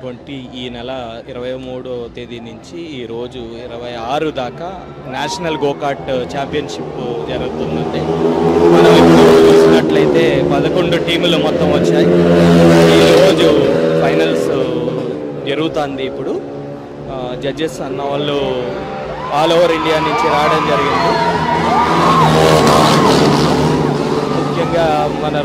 2020 ఈ నెల 23వ తేదీ నుంచి ఈ రోజు 26 దాకా నేషనల్ గోకార్ట్ ఛాంపియన్షిప్ జరుగుతుందండి. మనం ఇప్పుడు చూసినట్లయితే 11 టీములు మొత్తం వచ్చాయి. ఈరోజు ఫైనల్స్ జరుగుతుంది. ఇప్పుడు జడ్జెస్ అన్న వాళ్ళు ఆల్ ఓవర్ ఇండియా నుంచి రావడం జరిగింది. ముఖ్యంగా మన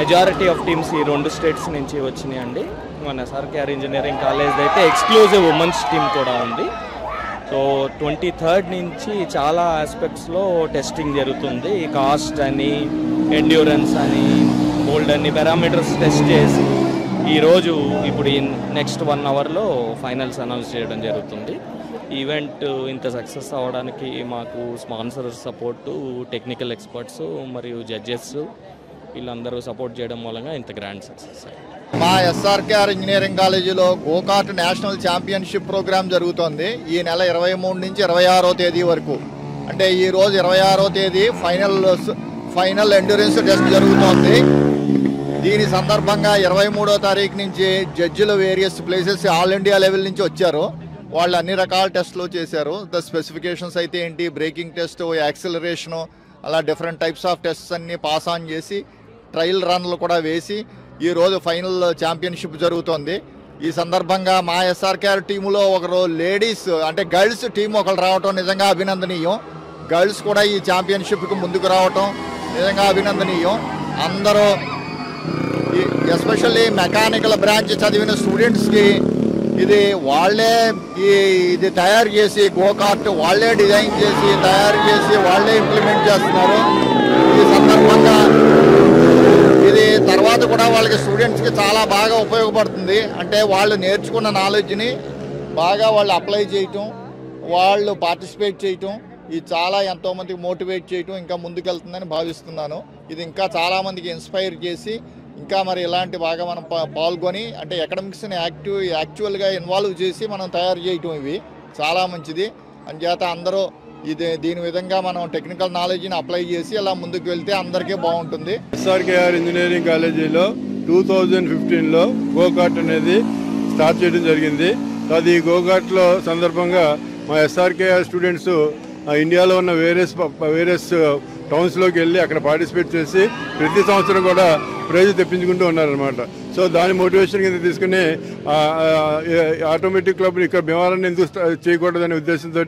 మెజారిటీ ఆఫ్ టీమ్స్ ఈ 2 స్టేట్స్ నుంచి వచ్చినాయండి. మన ఎస్ఆర్కేఆర్ ఇంజనీరింగ్ కాలేజ్ అయితే ఎక్స్క్లూజివ్ ఉమెన్స్ టీమ్ కూడా ఉంది. సో 23rd నుంచి చాలా ఆస్పెక్ట్స్లో టెస్టింగ్ జరుగుతుంది. కాస్ట్ అని, ఎండ్యూరెన్స్ అని, బోల్డ్ అని పారామీటర్స్ టెస్ట్ చేసి ఈరోజు ఇప్పుడు నెక్స్ట్ 1 అవర్లో ఫైనల్స్ అనౌన్స్ చేయడం జరుగుతుంది. ఈవెంట్ ఇంత సక్సెస్ అవ్వడానికి మాకు స్పాన్సర్ సపోర్టు, టెక్నికల్ ఎక్స్పర్ట్స్ మరియు జడ్జెస్ వీళ్ళందరూ సపోర్ట్ చేయడం మూలంగా ఇంత గ్రాండ్ సక్సెస్. మా ఎస్ఆర్కేఆర్ ఇంజనీరింగ్ కాలేజీలో గోకార్ట్ నేషనల్ ఛాంపియన్షిప్ ప్రోగ్రామ్ జరుగుతోంది. ఈ నెల 23 నుంచి 26వ తేదీ వరకు. అంటే ఈరోజు 26వ తేదీ ఫైనల్ ఎండ్యూరెన్స్ టెస్ట్ జరుగుతోంది. దీని సందర్భంగా 23వ తారీఖు నుంచి జడ్జిలు various places all India level నుంచి వచ్చారు. వాళ్ళు అన్ని రకాల టెస్టులు చేశారు. ద స్పెసిఫికేషన్స్ అయితే ఏంటి, బ్రేకింగ్ టెస్ట్, యాక్సిలరేషను, అలా డిఫరెంట్ టైప్స్ ఆఫ్ టెస్ట్స్ అన్నీ పాస్ ఆన్ చేసి ట్రయల్ రన్లు కూడా వేసి ఈరోజు ఫైనల్ ఛాంపియన్షిప్ జరుగుతోంది. ఈ సందర్భంగా మా ఎస్ఆర్కేఆర్ టీములో ఒకరు లేడీస్ అంటే గర్ల్స్ టీం ఒకరు రావటం నిజంగా అభినందనీయం. గర్ల్స్ కూడా ఈ ఛాంపియన్షిప్కి ముందుకు రావటం నిజంగా అభినందనీయం. అందరూ ఎస్పెషల్లీ మెకానికల్ బ్రాంచ్ చదివిన స్టూడెంట్స్కి ఇది వాళ్ళే ఇది తయారు చేసి గోకార్ట్ వాళ్ళే డిజైన్ చేసి తయారు చేసి వాళ్ళే ఇంప్లిమెంట్ చేస్తున్నారు. ఈ సందర్భంగా ఇది తర్వాత కూడా వాళ్ళకి స్టూడెంట్స్కి చాలా బాగా ఉపయోగపడుతుంది. అంటే వాళ్ళు నేర్చుకున్న నాలెడ్జ్ని బాగా వాళ్ళు అప్లై చేయటం, వాళ్ళు పార్టిసిపేట్ చేయటం, ఇది చాలా ఎంతోమందికి మోటివేట్ చేయటం ఇంకా ముందుకెళ్తుందని భావిస్తున్నాను. ఇది ఇంకా చాలామందికి ఇన్స్పైర్ చేసి ఇంకా మరి ఇలాంటి బాగా మనం పాల్గొని అంటే అకాడమిక్స్ని యాక్చువల్గా ఇన్వాల్వ్ చేసి మనం తయారు చేయటం ఇవి చాలా మంచిది. అందుచేత అందరూ దీని విధంగా మనం టెక్నికల్ నాలెడ్జ్ని అప్లై చేసి అలా ముందుకు వెళ్తే అందరికీ బాగుంటుంది. ఎస్ఆర్కేఆర్ ఇంజనీరింగ్ కాలేజీలో 2015లో గోకార్ట్ అనేది స్టార్ట్ చేయడం జరిగింది. అది ఈ గోకార్ట్లో సందర్భంగా మా ఎస్ఆర్కేఆర్ స్టూడెంట్స్ ఇండియాలో ఉన్న వేరియస్ టౌన్స్లోకి వెళ్ళి అక్కడ పార్టిసిపేట్ చేసి ప్రతి సంవత్సరం కూడా ప్రైజ్ తెప్పించుకుంటూ ఉన్నారనమాట. సో దాని మోటివేషన్ కింద తీసుకుని ఆటోమేటిక్ క్లబ్ని ఇక్కడ భీమవరాన్ని ఎందుకు చేయకూడదనే ఉద్దేశంతో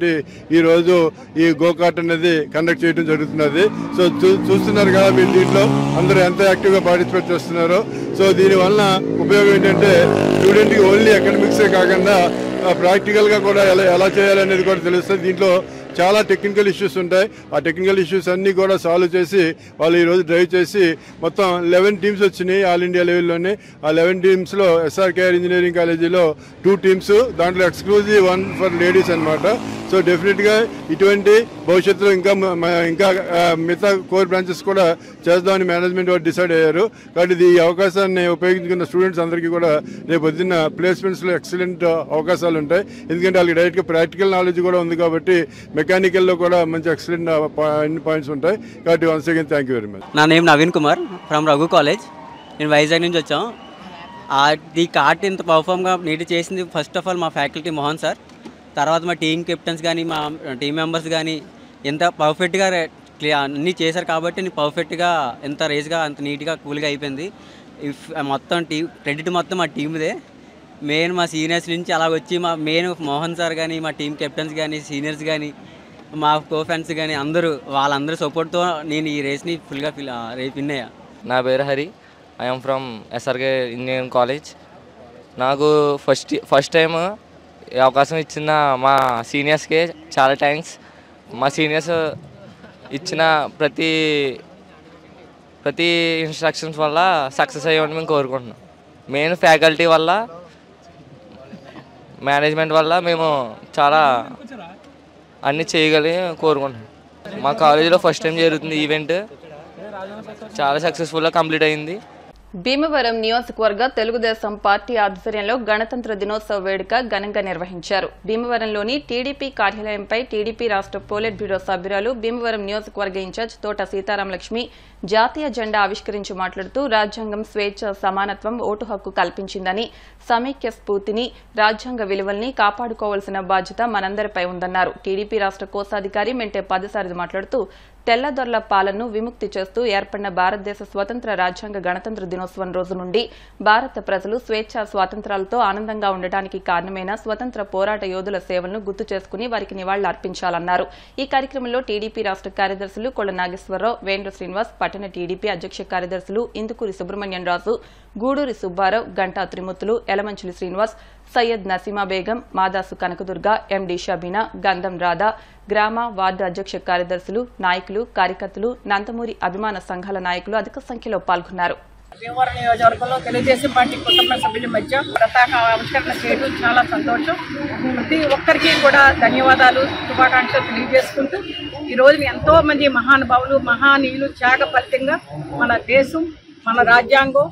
ఈరోజు ఈ గోకార్ట్ అనేది కండక్ట్ చేయడం జరుగుతున్నది. సో చూస్తున్నారు కదా మీరు దీంట్లో అందరూ ఎంత యాక్టివ్గా పార్టిసిపేట్ చేస్తున్నారో. సో దీనివల్ల ఉపయోగం ఏంటంటే స్టూడెంట్కి ఓన్లీ అకాడమిక్సే కాకుండా ప్రాక్టికల్గా కూడా ఎలా చేయాలనేది కూడా తెలుస్తుంది. దీంట్లో చాలా టెక్నికల్ ఇష్యూస్ ఉంటాయి. ఆ టెక్నికల్ ఇష్యూస్ అన్నీ కూడా సాల్వ్ చేసి వాళ్ళు ఈరోజు డ్రైవ్ చేసి మొత్తం 11 టీమ్స్ వచ్చినాయి ఆల్ ఇండియా లెవెల్లోనే. ఆ 11 టీమ్స్లో ఎస్ఆర్కేఆర్ ఇంజనీరింగ్ కాలేజీలో 2 టీమ్స్, దాంట్లో ఎక్స్క్లూజివ్ 1 ఫర్ లేడీస్ అనమాట. సో డెఫినెట్గా ఇటువంటి భవిష్యత్తులో ఇంకా మిగతా కోర్ బ్రాంచెస్ కూడా చేద్దామని మేనేజ్మెంట్ వారు డిసైడ్ అయ్యారు. కాబట్టి ఈ అవకాశాన్ని ఉపయోగించుకున్న స్టూడెంట్స్ అందరికీ కూడా రేపు పొద్దున్న ప్లేస్మెంట్స్లో ఎక్సలెంట్ అవకాశాలు ఉంటాయి. ఎందుకంటే వాళ్ళకి డైరెక్ట్గా ప్రాక్టికల్ నాలెడ్జ్ కూడా ఉంది కాబట్టి మెకానికల్లో కూడా మంచి ఎక్సలెంట్ పాయింట్స్ ఉంటాయి. కాబట్టి once again thank you very much. నా name Naveen Kumar from Raghu college. నేను వైజాగ్ నుంచి వచ్చాం. ఈ కార్ట్ ఇంత పర్ఫామ్గా నీట్ చేసింది ఫస్ట్ ఆఫ్ ఆల్ మా ఫ్యాకల్టీ మోహన్ సార్, తర్వాత మా టీమ్ కెప్టెన్స్ కానీ మా టీం మెంబర్స్ కానీ ఎంత పర్ఫెక్ట్గా అన్నీ చేశారు కాబట్టి నేను పర్ఫెక్ట్గా ఎంత రేస్గా అంత నీట్గా కూల్గా అయిపోయింది. మొత్తం క్రెడిట్ మొత్తం మా టీమ్దే. మెయిన్ మా సీనియర్స్ నుంచి అలా వచ్చి మా మెయిన్ మోహన్ సార్ కానీ మా టీం కెప్టెన్స్ కానీ సీనియర్స్ కానీ మా కో ఫ్యాన్స్ కానీ వాళ్ళందరూ సపోర్ట్తో నేను ఈ రేస్ని ఫుల్గా విన్ అయ్యా. నా పేరు Hari, I'm from SRK engineering college. నాకు ఫస్ట్ టైం అవకాశం ఇచ్చిన మా సీనియర్స్కి చాలా థ్యాంక్స్. మా సీనియర్స్ ఇచ్చిన ప్రతి ఇన్స్ట్రక్షన్స్ వల్ల సక్సెస్ అయ్యామని మేము కోరుకుంటున్నాం. మెయిన్ ఫ్యాకల్టీ వల్ల, మేనేజ్మెంట్ వల్ల మేము చాలా అన్నీ చేయగలిగి కోరుకుంటున్నాం. మా కాలేజీలో ఫస్ట్ టైం జరుగుతుంది ఈవెంట్, చాలా సక్సెస్ఫుల్గా కంప్లీట్ అయింది. భీమవరం నియోజకవర్గ తెలుగుదేశం పార్టీ ఆధ్వర్యంలో గణతంత్ర దినోత్సవ వేడుక ఘనంగా నిర్వహించారు. భీమవరంలోని టీడీపీ కార్యాలయంపై టీడీపీ రాష్ట్ర పోలిట్ బ్యూరో సభ్యురాలు భీమవరం నియోజకవర్గ ఇన్ఛార్జ్ తోట సీతారామలక్ష్మి జాతీయ జెండా ఆవిష్కరించి మాట్లాడుతూ రాజ్యాంగం స్వేచ్ఛ, సమానత్వం, ఓటు హక్కు కల్పించిందని, సమైక్య స్ఫూర్తిని, రాజ్యాంగ విలువల్ని కాపాడుకోవాల్సిన బాధ్యత మనందరిపై ఉందన్నారు. టీడీపీ రాష్ట్ర కోశాధికారి మెంటే పదసారథి మాట్లాడుతూ తెల్లదొరల పాలనను విముక్తి చేస్తూ ఏర్పడిన భారతదేశ స్వతంత్ర రాజ్యాంగ గణతంత్ర దినోత్సవం రోజు నుండి భారత ప్రజలు స్వేచ్ఛ, స్వాతంత్రాలతో ఆనందంగా ఉండటానికి కారణమైన స్వతంత్ర పోరాట యోధుల సేవలను గుర్తు చేసుకుని వారికి నివాళులర్పించాలన్నారు. ఈ కార్యక్రమంలో టీడీపీ రాష్ట్ర కార్యదర్శులు కొళ్ల నాగేశ్వరరావు, వేంద్ర శ్రీనివాస్, పట్టణ టీడీపీ అధ్యక్ష కార్యదర్శులు ఇందుకూరి సుబ్రహ్మణ్యం రాజు, గూడూరి సుబ్బారావు, గంటా త్రిమూర్తులు, ఎలమంచిలి శ్రీనివాస్, సయ్యద్ నసీమా బేగం, మాదాసు కనకదుర్గ, ఎండి షబీనా, గంధం రాధా, గ్రామ, వార్డు అధ్యక్ష కార్యదర్శులు, నాయకులు, కార్యకర్తలు, నందమూరి అభిమాన సంఘాల నాయకులు అధిక సంఖ్యలో పాల్గొన్నారు. భీమవరం నియోజకవర్గంలో తెలుగుదేశం పార్టీ కుటుంబ సభ్యుల మధ్య పతాక ఆవిష్కరణ చేయడం చాలా సంతోషం. ప్రతి ఒక్కరికి కూడా ధన్యవాదాలు, శుభాకాంక్షలు తెలియజేసుకుంటూ ఈ రోజున ఎంతో మంది మహానుభావులు, మహానీయులు త్యాగ ఫలితంగా మన దేశం, మన రాజ్యాంగం,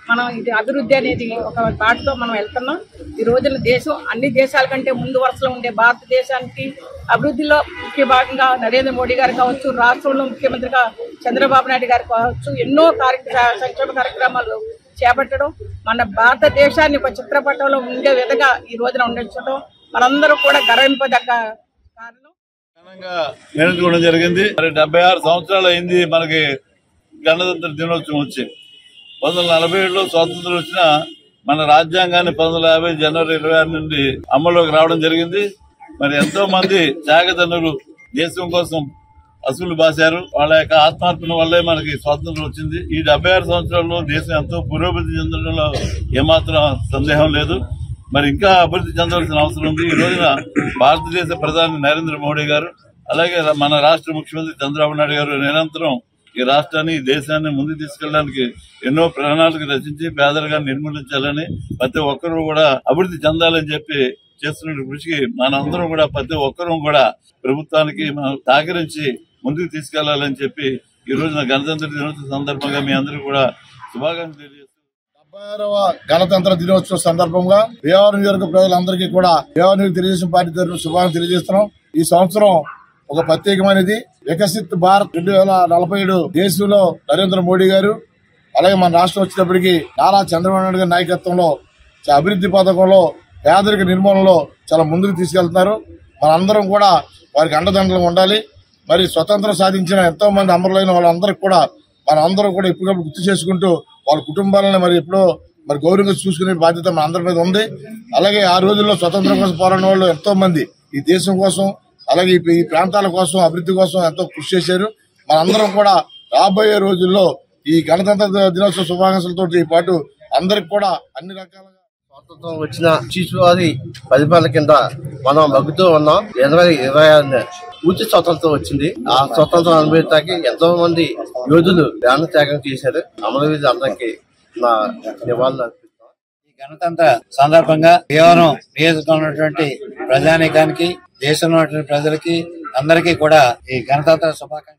మనం ఇది అభివృద్ధి అనేది ఒక బాటతో మనం వెళ్తున్నాం. ఈ రోజున దేశం అన్ని దేశాల కంటే ముందు వరుసలో ఉండే భారతదేశానికి అభివృద్ధిలో ముఖ్య భాగంగా నరేంద్ర మోడీ గారు కావచ్చు, రాష్ట్రంలో ముఖ్యమంత్రిగా చంద్రబాబు నాయుడు గారు కావచ్చు, ఎన్నో సంక్షేమ కార్యక్రమాలు చేపట్టడం, మన భారతదేశాన్ని ఒక చిత్రపటంలో ఉండే విధంగా ఈ రోజున ఉండించడం మనందరూ కూడా గర్వింపదగ్గ కారణం. నిర్ణయించుకోవడం జరిగింది. 76 సంవత్సరాలు అయింది మనకి గణతంత్ర దినోత్సవం వచ్చి. 1947లో స్వాతంత్రం వచ్చిన మన రాజ్యాంగాన్ని 1950 జనవరి 26 నుండి అమల్లోకి రావడం జరిగింది. మరి ఎంతో మంది త్యాగదనులు దేశం కోసం అసువులు బాశారు. వాళ్ళ యొక్క ఆత్మార్పణ వల్లే మనకి స్వాతంత్రం వచ్చింది. ఈ 76 సంవత్సరాల్లో దేశం ఎంతో పురోగతి చెందడంలో ఏమాత్రం సందేహం లేదు. మరి ఇంకా అభివృద్ధి చెందవలసిన అవసరం ఉంది. ఈ రోజున భారతదేశ ప్రధాని నరేంద్ర మోడీ గారు, అలాగే మన రాష్ట్ర ముఖ్యమంత్రి చంద్రబాబు నాయుడు గారు నిరంతరం ఈ రాష్ట్రాన్ని, ఈ దేశాన్ని ముందుకు తీసుకెళ్ళడానికి ఎన్నో ప్రణాళికలు రచించి పేదరికాన్ని నిర్మూలించాలని, ప్రతి ఒక్కరూ కూడా అభివృద్ధి చెందాలని చెప్పి చేస్తున్న కృషికి మనందరం కూడా ప్రతి ఒక్కరూ కూడా ప్రభుత్వానికి మనం సహకరించి ముందుకు తీసుకెళ్లాలని చెప్పి ఈ రోజున గణతంత్ర దినోత్సవం సందర్భంగా మీ అందరూ కూడా శుభాకాంక్షలు తెలియజేస్తున్నాం. 76వ గణతంత్ర దినోత్సవం సందర్భంగా భీమవరం నియోజకవర్గ ప్రజలందరికీ కూడా భీమవరం తెలుగుదేశం పార్టీ తరఫున శుభాకాంక్షలు తెలియజేస్తున్నాం. ఈ సంవత్సరం ఒక ప్రత్యేకమైనది. వికసిత్ భారత్ 2047 దేశంలో నరేంద్ర మోడీ గారు, అలాగే మన రాష్ట్రం వచ్చేటప్పటికి నారా చంద్రబాబు నాయుడు గారి నాయకత్వంలో అభివృద్ధి పథకంలో పేదరిక నిర్మూలనలో చాలా ముందుకు తీసుకెళ్తున్నారు. మనందరం కూడా వారికి అండదండలుగా ఉండాలి. మరి స్వతంత్రం సాధించిన ఎంతో మంది అమరులైన వాళ్ళందరికీ కూడా మనందరం కూడా ఎప్పటికప్పుడు గుర్తు చేసుకుంటూ వాళ్ళ కుటుంబాలను మరి ఎప్పుడో మరి గౌరవంగా చూసుకునే బాధ్యత మన అందరి మీద ఉంది. అలాగే ఆ రోజుల్లో స్వతంత్రం కోసం పోరాడిన వాళ్ళు ఎంతో మంది ఈ దేశం కోసం, అలాగే ఈ ప్రాంతాల కోసం, అభివృద్ధి కోసం ఎంతో కృషి చేశారు. మనందరం కూడా రాబోయే రోజుల్లో ఈ గణతంత్ర దినోత్సవ శుభాకాంక్షలతో పాటు అందరికి కూడా అన్ని రకాలుగా స్వాతంత్రం వచ్చిన శిశువాది పరిపాలన కింద మనం మగ్గుతూ ఉన్నాం. 2026 పూర్తి స్వతంత్రం వచ్చింది. ఆ స్వతంత్రం అనుభవించడానికి ఎంతో మంది యోధులు ప్రాణ త్యాగం చేశారు. అమరవీరులు అందరికీ నా నివాళులు అర్పిస్తాం. ఈ గణతంత్ర సందర్భంగా భీమవరం నియోజకవర్గంలో ఉన్నటువంటి ప్రజానీకానికి, దేశంలో ఉన్నటువంటి ప్రజలకి అందరికీ కూడా ఈ గణతంత్ర శుభాకాంక్షలు.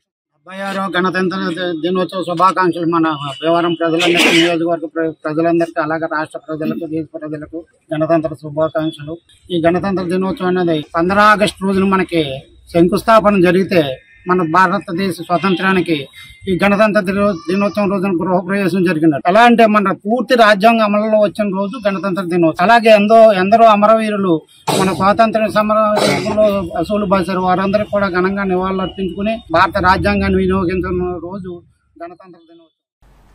76వ గణతంత్ర దినోత్సవ శుభాకాంక్షలు మన భీమవరం ప్రజలందరికీ, నియోజకవర్గ ప్రజలందరికీ, అలాగే రాష్ట్ర ప్రజలకు, దేశ ప్రజలకు గణతంత్ర శుభాకాంక్షలు. ఈ గణతంత్ర దినోత్సవం అనేది 15 ఆగస్టు రోజున మనకి శంకుస్థాపన జరిగితే మన భారతదేశ స్వతంత్రానికి ఈ గణతంత్ర దినోత్సవం రోజున గృహప్రవేశం జరిగినట్టు. ఎలా అంటే మన పూర్తి రాజ్యాంగం అమలులో వచ్చిన రోజు గణతంత్ర దినోత్సవం. అలాగే ఎందరో అమరవీరులు మన స్వాతంత్ర సమరంలో అసూలు బాసారు. వారందరికీ కూడా ఘనంగా నివాళులు అర్పించుకుని భారత రాజ్యాంగాన్ని వినియోగించిన రోజు గణతంత్ర దినోత్సవం.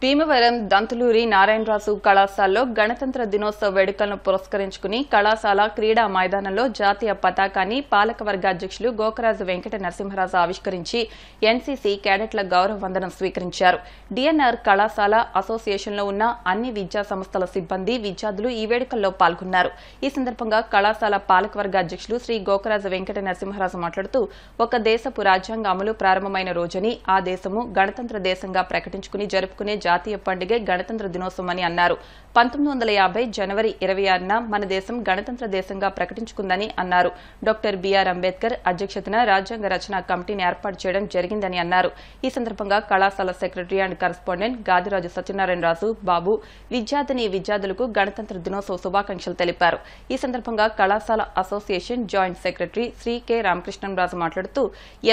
భీమవరం దంతులూరి నారాయణరాజు కళాశాలలో గణతంత్ర దినోత్సవ వేడుకలను పురస్కరించుకుని కళాశాల క్రీడా మైదానంలో జాతీయ పతాకాన్ని పాలకవర్గ అధ్యక్షులు గోకరాజు వెంకట నరసింహరాజు ఆవిష్కరించి ఎన్సీసీ కేడెట్ల గౌరవ వందనం స్వీకరించారు. డిఎన్ఆర్ కళాశాల అసోసియేషన్లో ఉన్న అన్ని విద్యా సంస్థల సిబ్బంది, విద్యార్థులు ఈ వేడుకల్లో పాల్గొన్నారు. ఈ సందర్భంగా కళాశాల పాలకవర్గ అధ్యక్షులు శ్రీ గోకరాజు వెంకట నరసింహరాజు మాట్లాడుతూ ఒక దేశపు రాజ్యాంగ అమలు ప్రారంభమైన రోజని, ఆ దేశము గణతంత్ర దేశంగా ప్రకటించుకుని జరుపుకునే జాతీయ పండుగ గణతంత్ర దినోత్సవం అని అన్నారు. 1950 జనవరి 26న మన దేశం గణతంత్ర దేశంగా ప్రకటించుకుందని అన్నారు. డాక్టర్ బిఆర్ అంబేద్కర్ అధ్యక్షతన రాజ్యాంగ రచన కమిటీని ఏర్పాటు చేయడం జరిగిందని అన్నారు. ఈ సందర్భంగా కళాశాల secretary and correspondent Gadiraju Satyanarayanaraju Babu విద్యార్థులకు గణతంత్ర దినోత్సవ శుభాకాంక్షలు తెలిపారు. ఈ సందర్భంగా కళాశాల association joint secretary Sri K Ramakrishnamraju మాట్లాడుతూ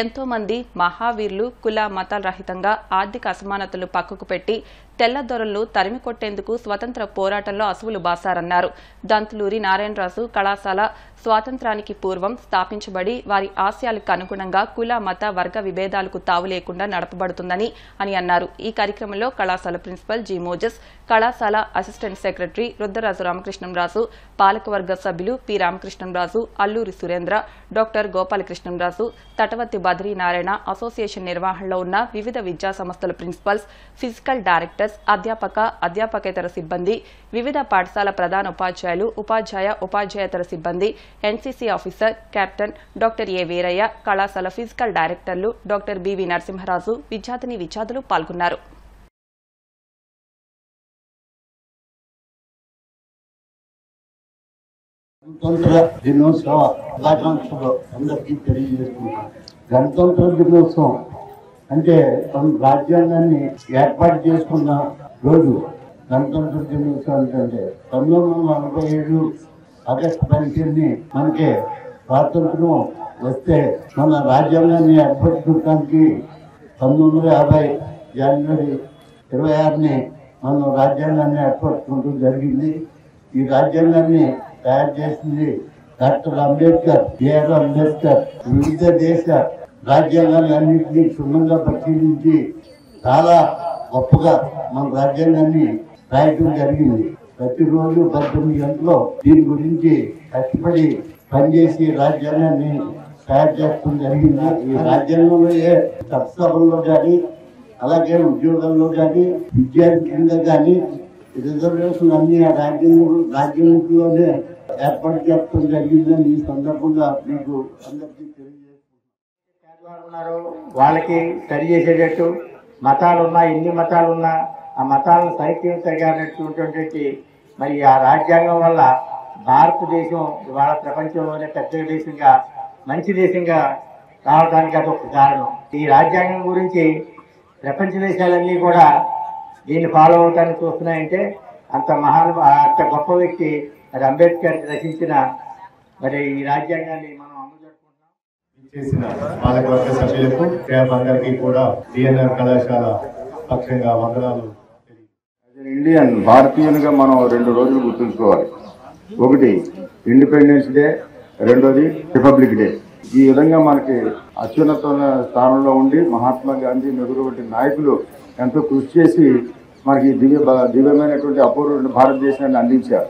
ఎంతో మంది మహావీరులు కుల మతాల రహితంగా ఆర్థిక అసమానతలు పక్కకు పెట్టి తెల్లదొరలను తరిమి కొట్టేందుకు స్వతంత్ర పోరాటంలో అసువులు బాసారన్నారు. దంతులూరి నారాయణరాజు కళాశాల స్వాతంత్రానికి పూర్వం స్థాపించబడి వారి ఆశయాలకు అనుగుణంగా కుల మత వర్గ విభేదాలకు తావు లేకుండా నడపబడుతుందని అన్నారు. ఈ కార్యక్రమంలో కళాశాల ప్రిన్సిపల్ జి మోజస్, కళాశాల అసిస్టెంట్ సెక్రటరీ రుద్రరాజు రామకృష్ణంరాజు, పాలకవర్గ సభ్యులు P Ramakrishnamraju, Alluri Surendra, doctor Gopalakrishnamraju, Tatavarthi Badrinarayana, association నిర్వహణలో ఉన్న వివిధ విద్యా సంస్థల ప్రిన్సిపల్స్, ఫిజికల్ డైరెక్టర్స్, అధ్యాపకేతర సిబ్బంది, వివిధ పాఠశాల ప్రధాన ఉపాధ్యాయులు, ఉపాధ్యాయేతర సిబ్బంది, NCC officer, captain doctor A Veerayya, కళాశాల ఫిజికల్ డైరెక్టర్లు డాక్టర్ బివి నరసింహరాజు, విద్యార్థులు పాల్గొన్నారు. గణతంత్ర దినోత్సవ శుభాకాంక్షలు అందరికీ తెలియజేస్తున్నాను. గణతంత్ర దినోత్సవం అంటే మన రాజ్యాంగాన్ని ఏర్పాటు చేసుకున్న రోజు గణతంత్ర దినోత్సవం అంటే 1947 ఆగస్టు 15 మనకి స్వాతంత్రం వస్తే మన రాజ్యాంగాన్ని ఏర్పరచుకోవడానికి 1950 జనవరి 26ని మనం రాజ్యాంగాన్ని ఏర్పరచుకోవడం జరిగింది. ఈ రాజ్యాంగాన్ని తయారు చేసింది డాక్టర్ అంబేద్కర్, బిఆర్ అంబేద్కర్. వివిధ దేశ రాజ్యాంగాలన్నింటినీ క్షుణ్ణంగా పరిశీలించి చాలా గొప్పగా మన రాజ్యాంగాన్ని రాయటం జరిగింది. ప్రతిరోజు 18 గంటలు దీని గురించి కష్టపడి పనిచేసి రాజ్యాంగాన్ని తయారు చేయడం జరిగింది. ఈ రాజ్యాంగంలో చట్టసభల్లో కానీ అలాగే ఉద్యోగాల్లో కానీ విద్యార్థులుగా కానీ రిజర్వేషన్ అన్ని రాజ్యాంగంలోనే ఏర్పాటు చేయడం జరిగిందని ఈ సందర్భంగా మీకు అందరికీ తెలియజేస్తున్నారు. వాళ్ళకి సరి చేసేటట్టు మతాలున్నా ఎన్ని మతాలున్నా ఆ మతాలను సైక్యంతగానటువంటి మరి ఆ రాజ్యాంగం వల్ల భారతదేశం ఇవాళ ప్రపంచంలోనే పెద్ద దేశంగా మంచి దేశంగా రావడానికి అదొక కారణం. ఈ రాజ్యాంగం గురించి ప్రపంచ దేశాలన్నీ కూడా దీన్ని ఫాలో అవటానికి చూస్తున్నాయంటే అంత గొప్ప వ్యక్తి మరి అంబేద్కర్ రచించిన మరి ఈ రాజ్యాంగాన్ని మనం అమలు చేసిన పాలకవర్గ సభ్యులకు స్టాఫ్ అందరికీ కూడా డిఎన్ఆర్ కళాశాల పక్షంగా వందనాలు. ఇండియన్ భారతీయునిగా మనం 2 రోజులు గుర్తుంచుకోవాలి. ఒకటి ఇండిపెండెన్స్ డే, రెండోది రిపబ్లిక్ డే. ఈ విధంగా మనకి అత్యున్నత స్థానంలో ఉండి మహాత్మా గాంధీ, నెహ్రూ వంటి నాయకులు ఎంతో కృషి చేసి మనకి దివ్యమైనటువంటి అపూర్వ భారతదేశాన్ని అందించారు.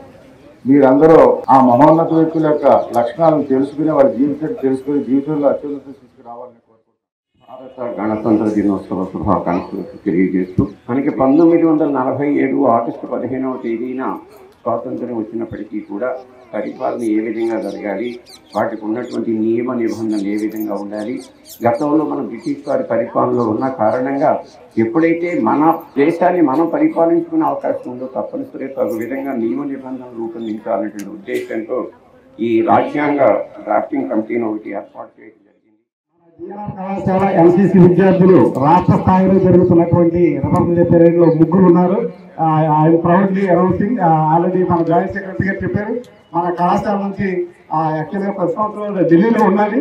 మీరందరూ ఆ మహోన్నత వ్యక్తుల యొక్క లక్షణాలను తెలుసుకుని వాళ్ళ జీవితాన్ని తెలుసుకుని జీవితంలో అత్యున్నత స్థితికి రావాలని భారత గణతంత్ర దినోత్సవ శుభాకాంక్షలు తెలియజేస్తూ మనకి 1947 ఆగస్టు 15వ తేదీన స్వాతంత్ర్యం వచ్చినప్పటికీ కూడా పరిపాలన ఏ విధంగా జరగాలి, వాటికి ఉన్నటువంటి నియమ నిబంధనలు ఏ విధంగా ఉండాలి, గతంలో మనం బ్రిటిష్ వారి పరిపాలనలో ఉన్న కారణంగా ఎప్పుడైతే మన దేశాన్ని మనం పరిపాలించుకునే అవకాశం ఉందో తప్పనిసరిగా తగు విధంగా నియమ నిబంధనలు రూపొందించాలనేటువంటి ఉద్దేశంతో ఈ రాజ్యాంగ డ్రాఫ్టింగ్ కమిటీని ఒకటి ఏర్పాటు చేయడం జరిగింది. కళాశాల ఎన్సీసీ విద్యార్థులు రాష్ట్ర స్థాయిలో జరుగుతున్నటువంటి రిపబ్లిక్ పరేడ్ లో 3 ఉన్నారు. ఐఎమ్ ప్రౌడ్లీ అనౌన్సింగ్, ఆల్రెడీ మన జాయింట్ సెక్రటరీ గారు చెప్పారు. మన కళాశాల నుంచి యాక్చువల్గా ప్రతి సంవత్సరం ఢిల్లీలో ఉన్నది,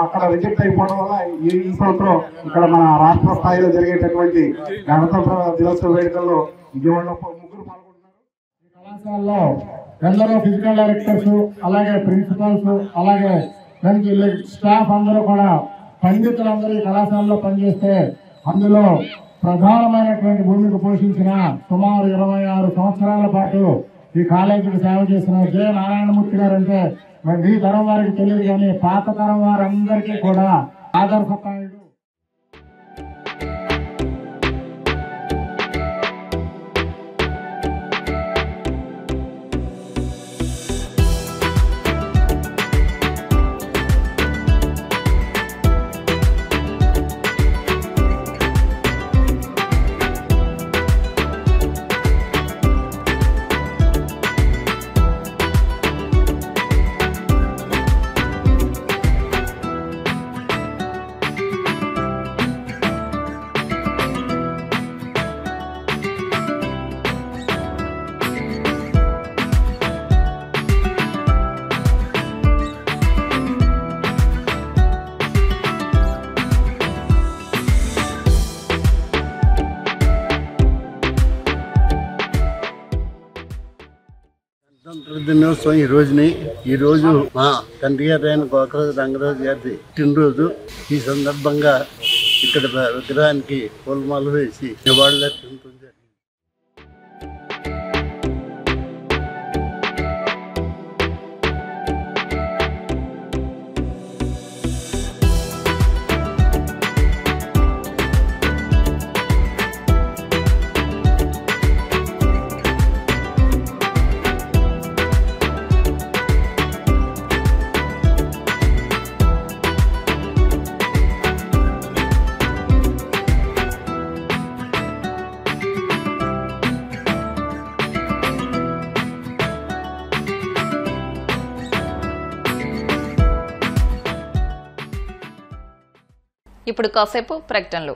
అక్కడ రిజెక్ట్ అయిపోవడం వల్ల ఈ సంవత్సరం ఇక్కడ మన రాష్ట్ర స్థాయిలో జరిగేటటువంటి గణతంత్ర దినోత్సవ వేడుకల్లో విజయవాడలో 3 పాల్గొంటున్నారు. ఈ కళాశాలలో ఎందరో ఫిజికల్ డైరెక్టర్స్, అలాగే ప్రిన్సిపల్స్, అలాగే స్టాఫ్ అందరూ కూడా పండితులందరూ ఈ కళాశాలలో పనిచేస్తే అందులో ప్రధానమైనటువంటి భూమిక పోషించిన సుమారు 26 సంవత్సరాల పాటు ఈ కాలేజీకి సేవ చేసిన జె నారాయణమూర్తి గారు అంటే మరి ఈ తరం వారికి తెలియదు, కానీ పాత తరం వారందరికీ కూడా ఆదర్శప్రాయుడు. గణతంత్ర దినోత్సవం ఈ రోజు మా తండ్రి గారు అయిన గోకరాజు రంగరాజు గారి పుట్టినరోజు. ఈ సందర్భంగా ఇక్కడ విగ్రహానికి పూలమాల వేసి నివాళులర్పించడం జరిగింది. ఇప్పుడు కాసేపు ప్రకటనలు.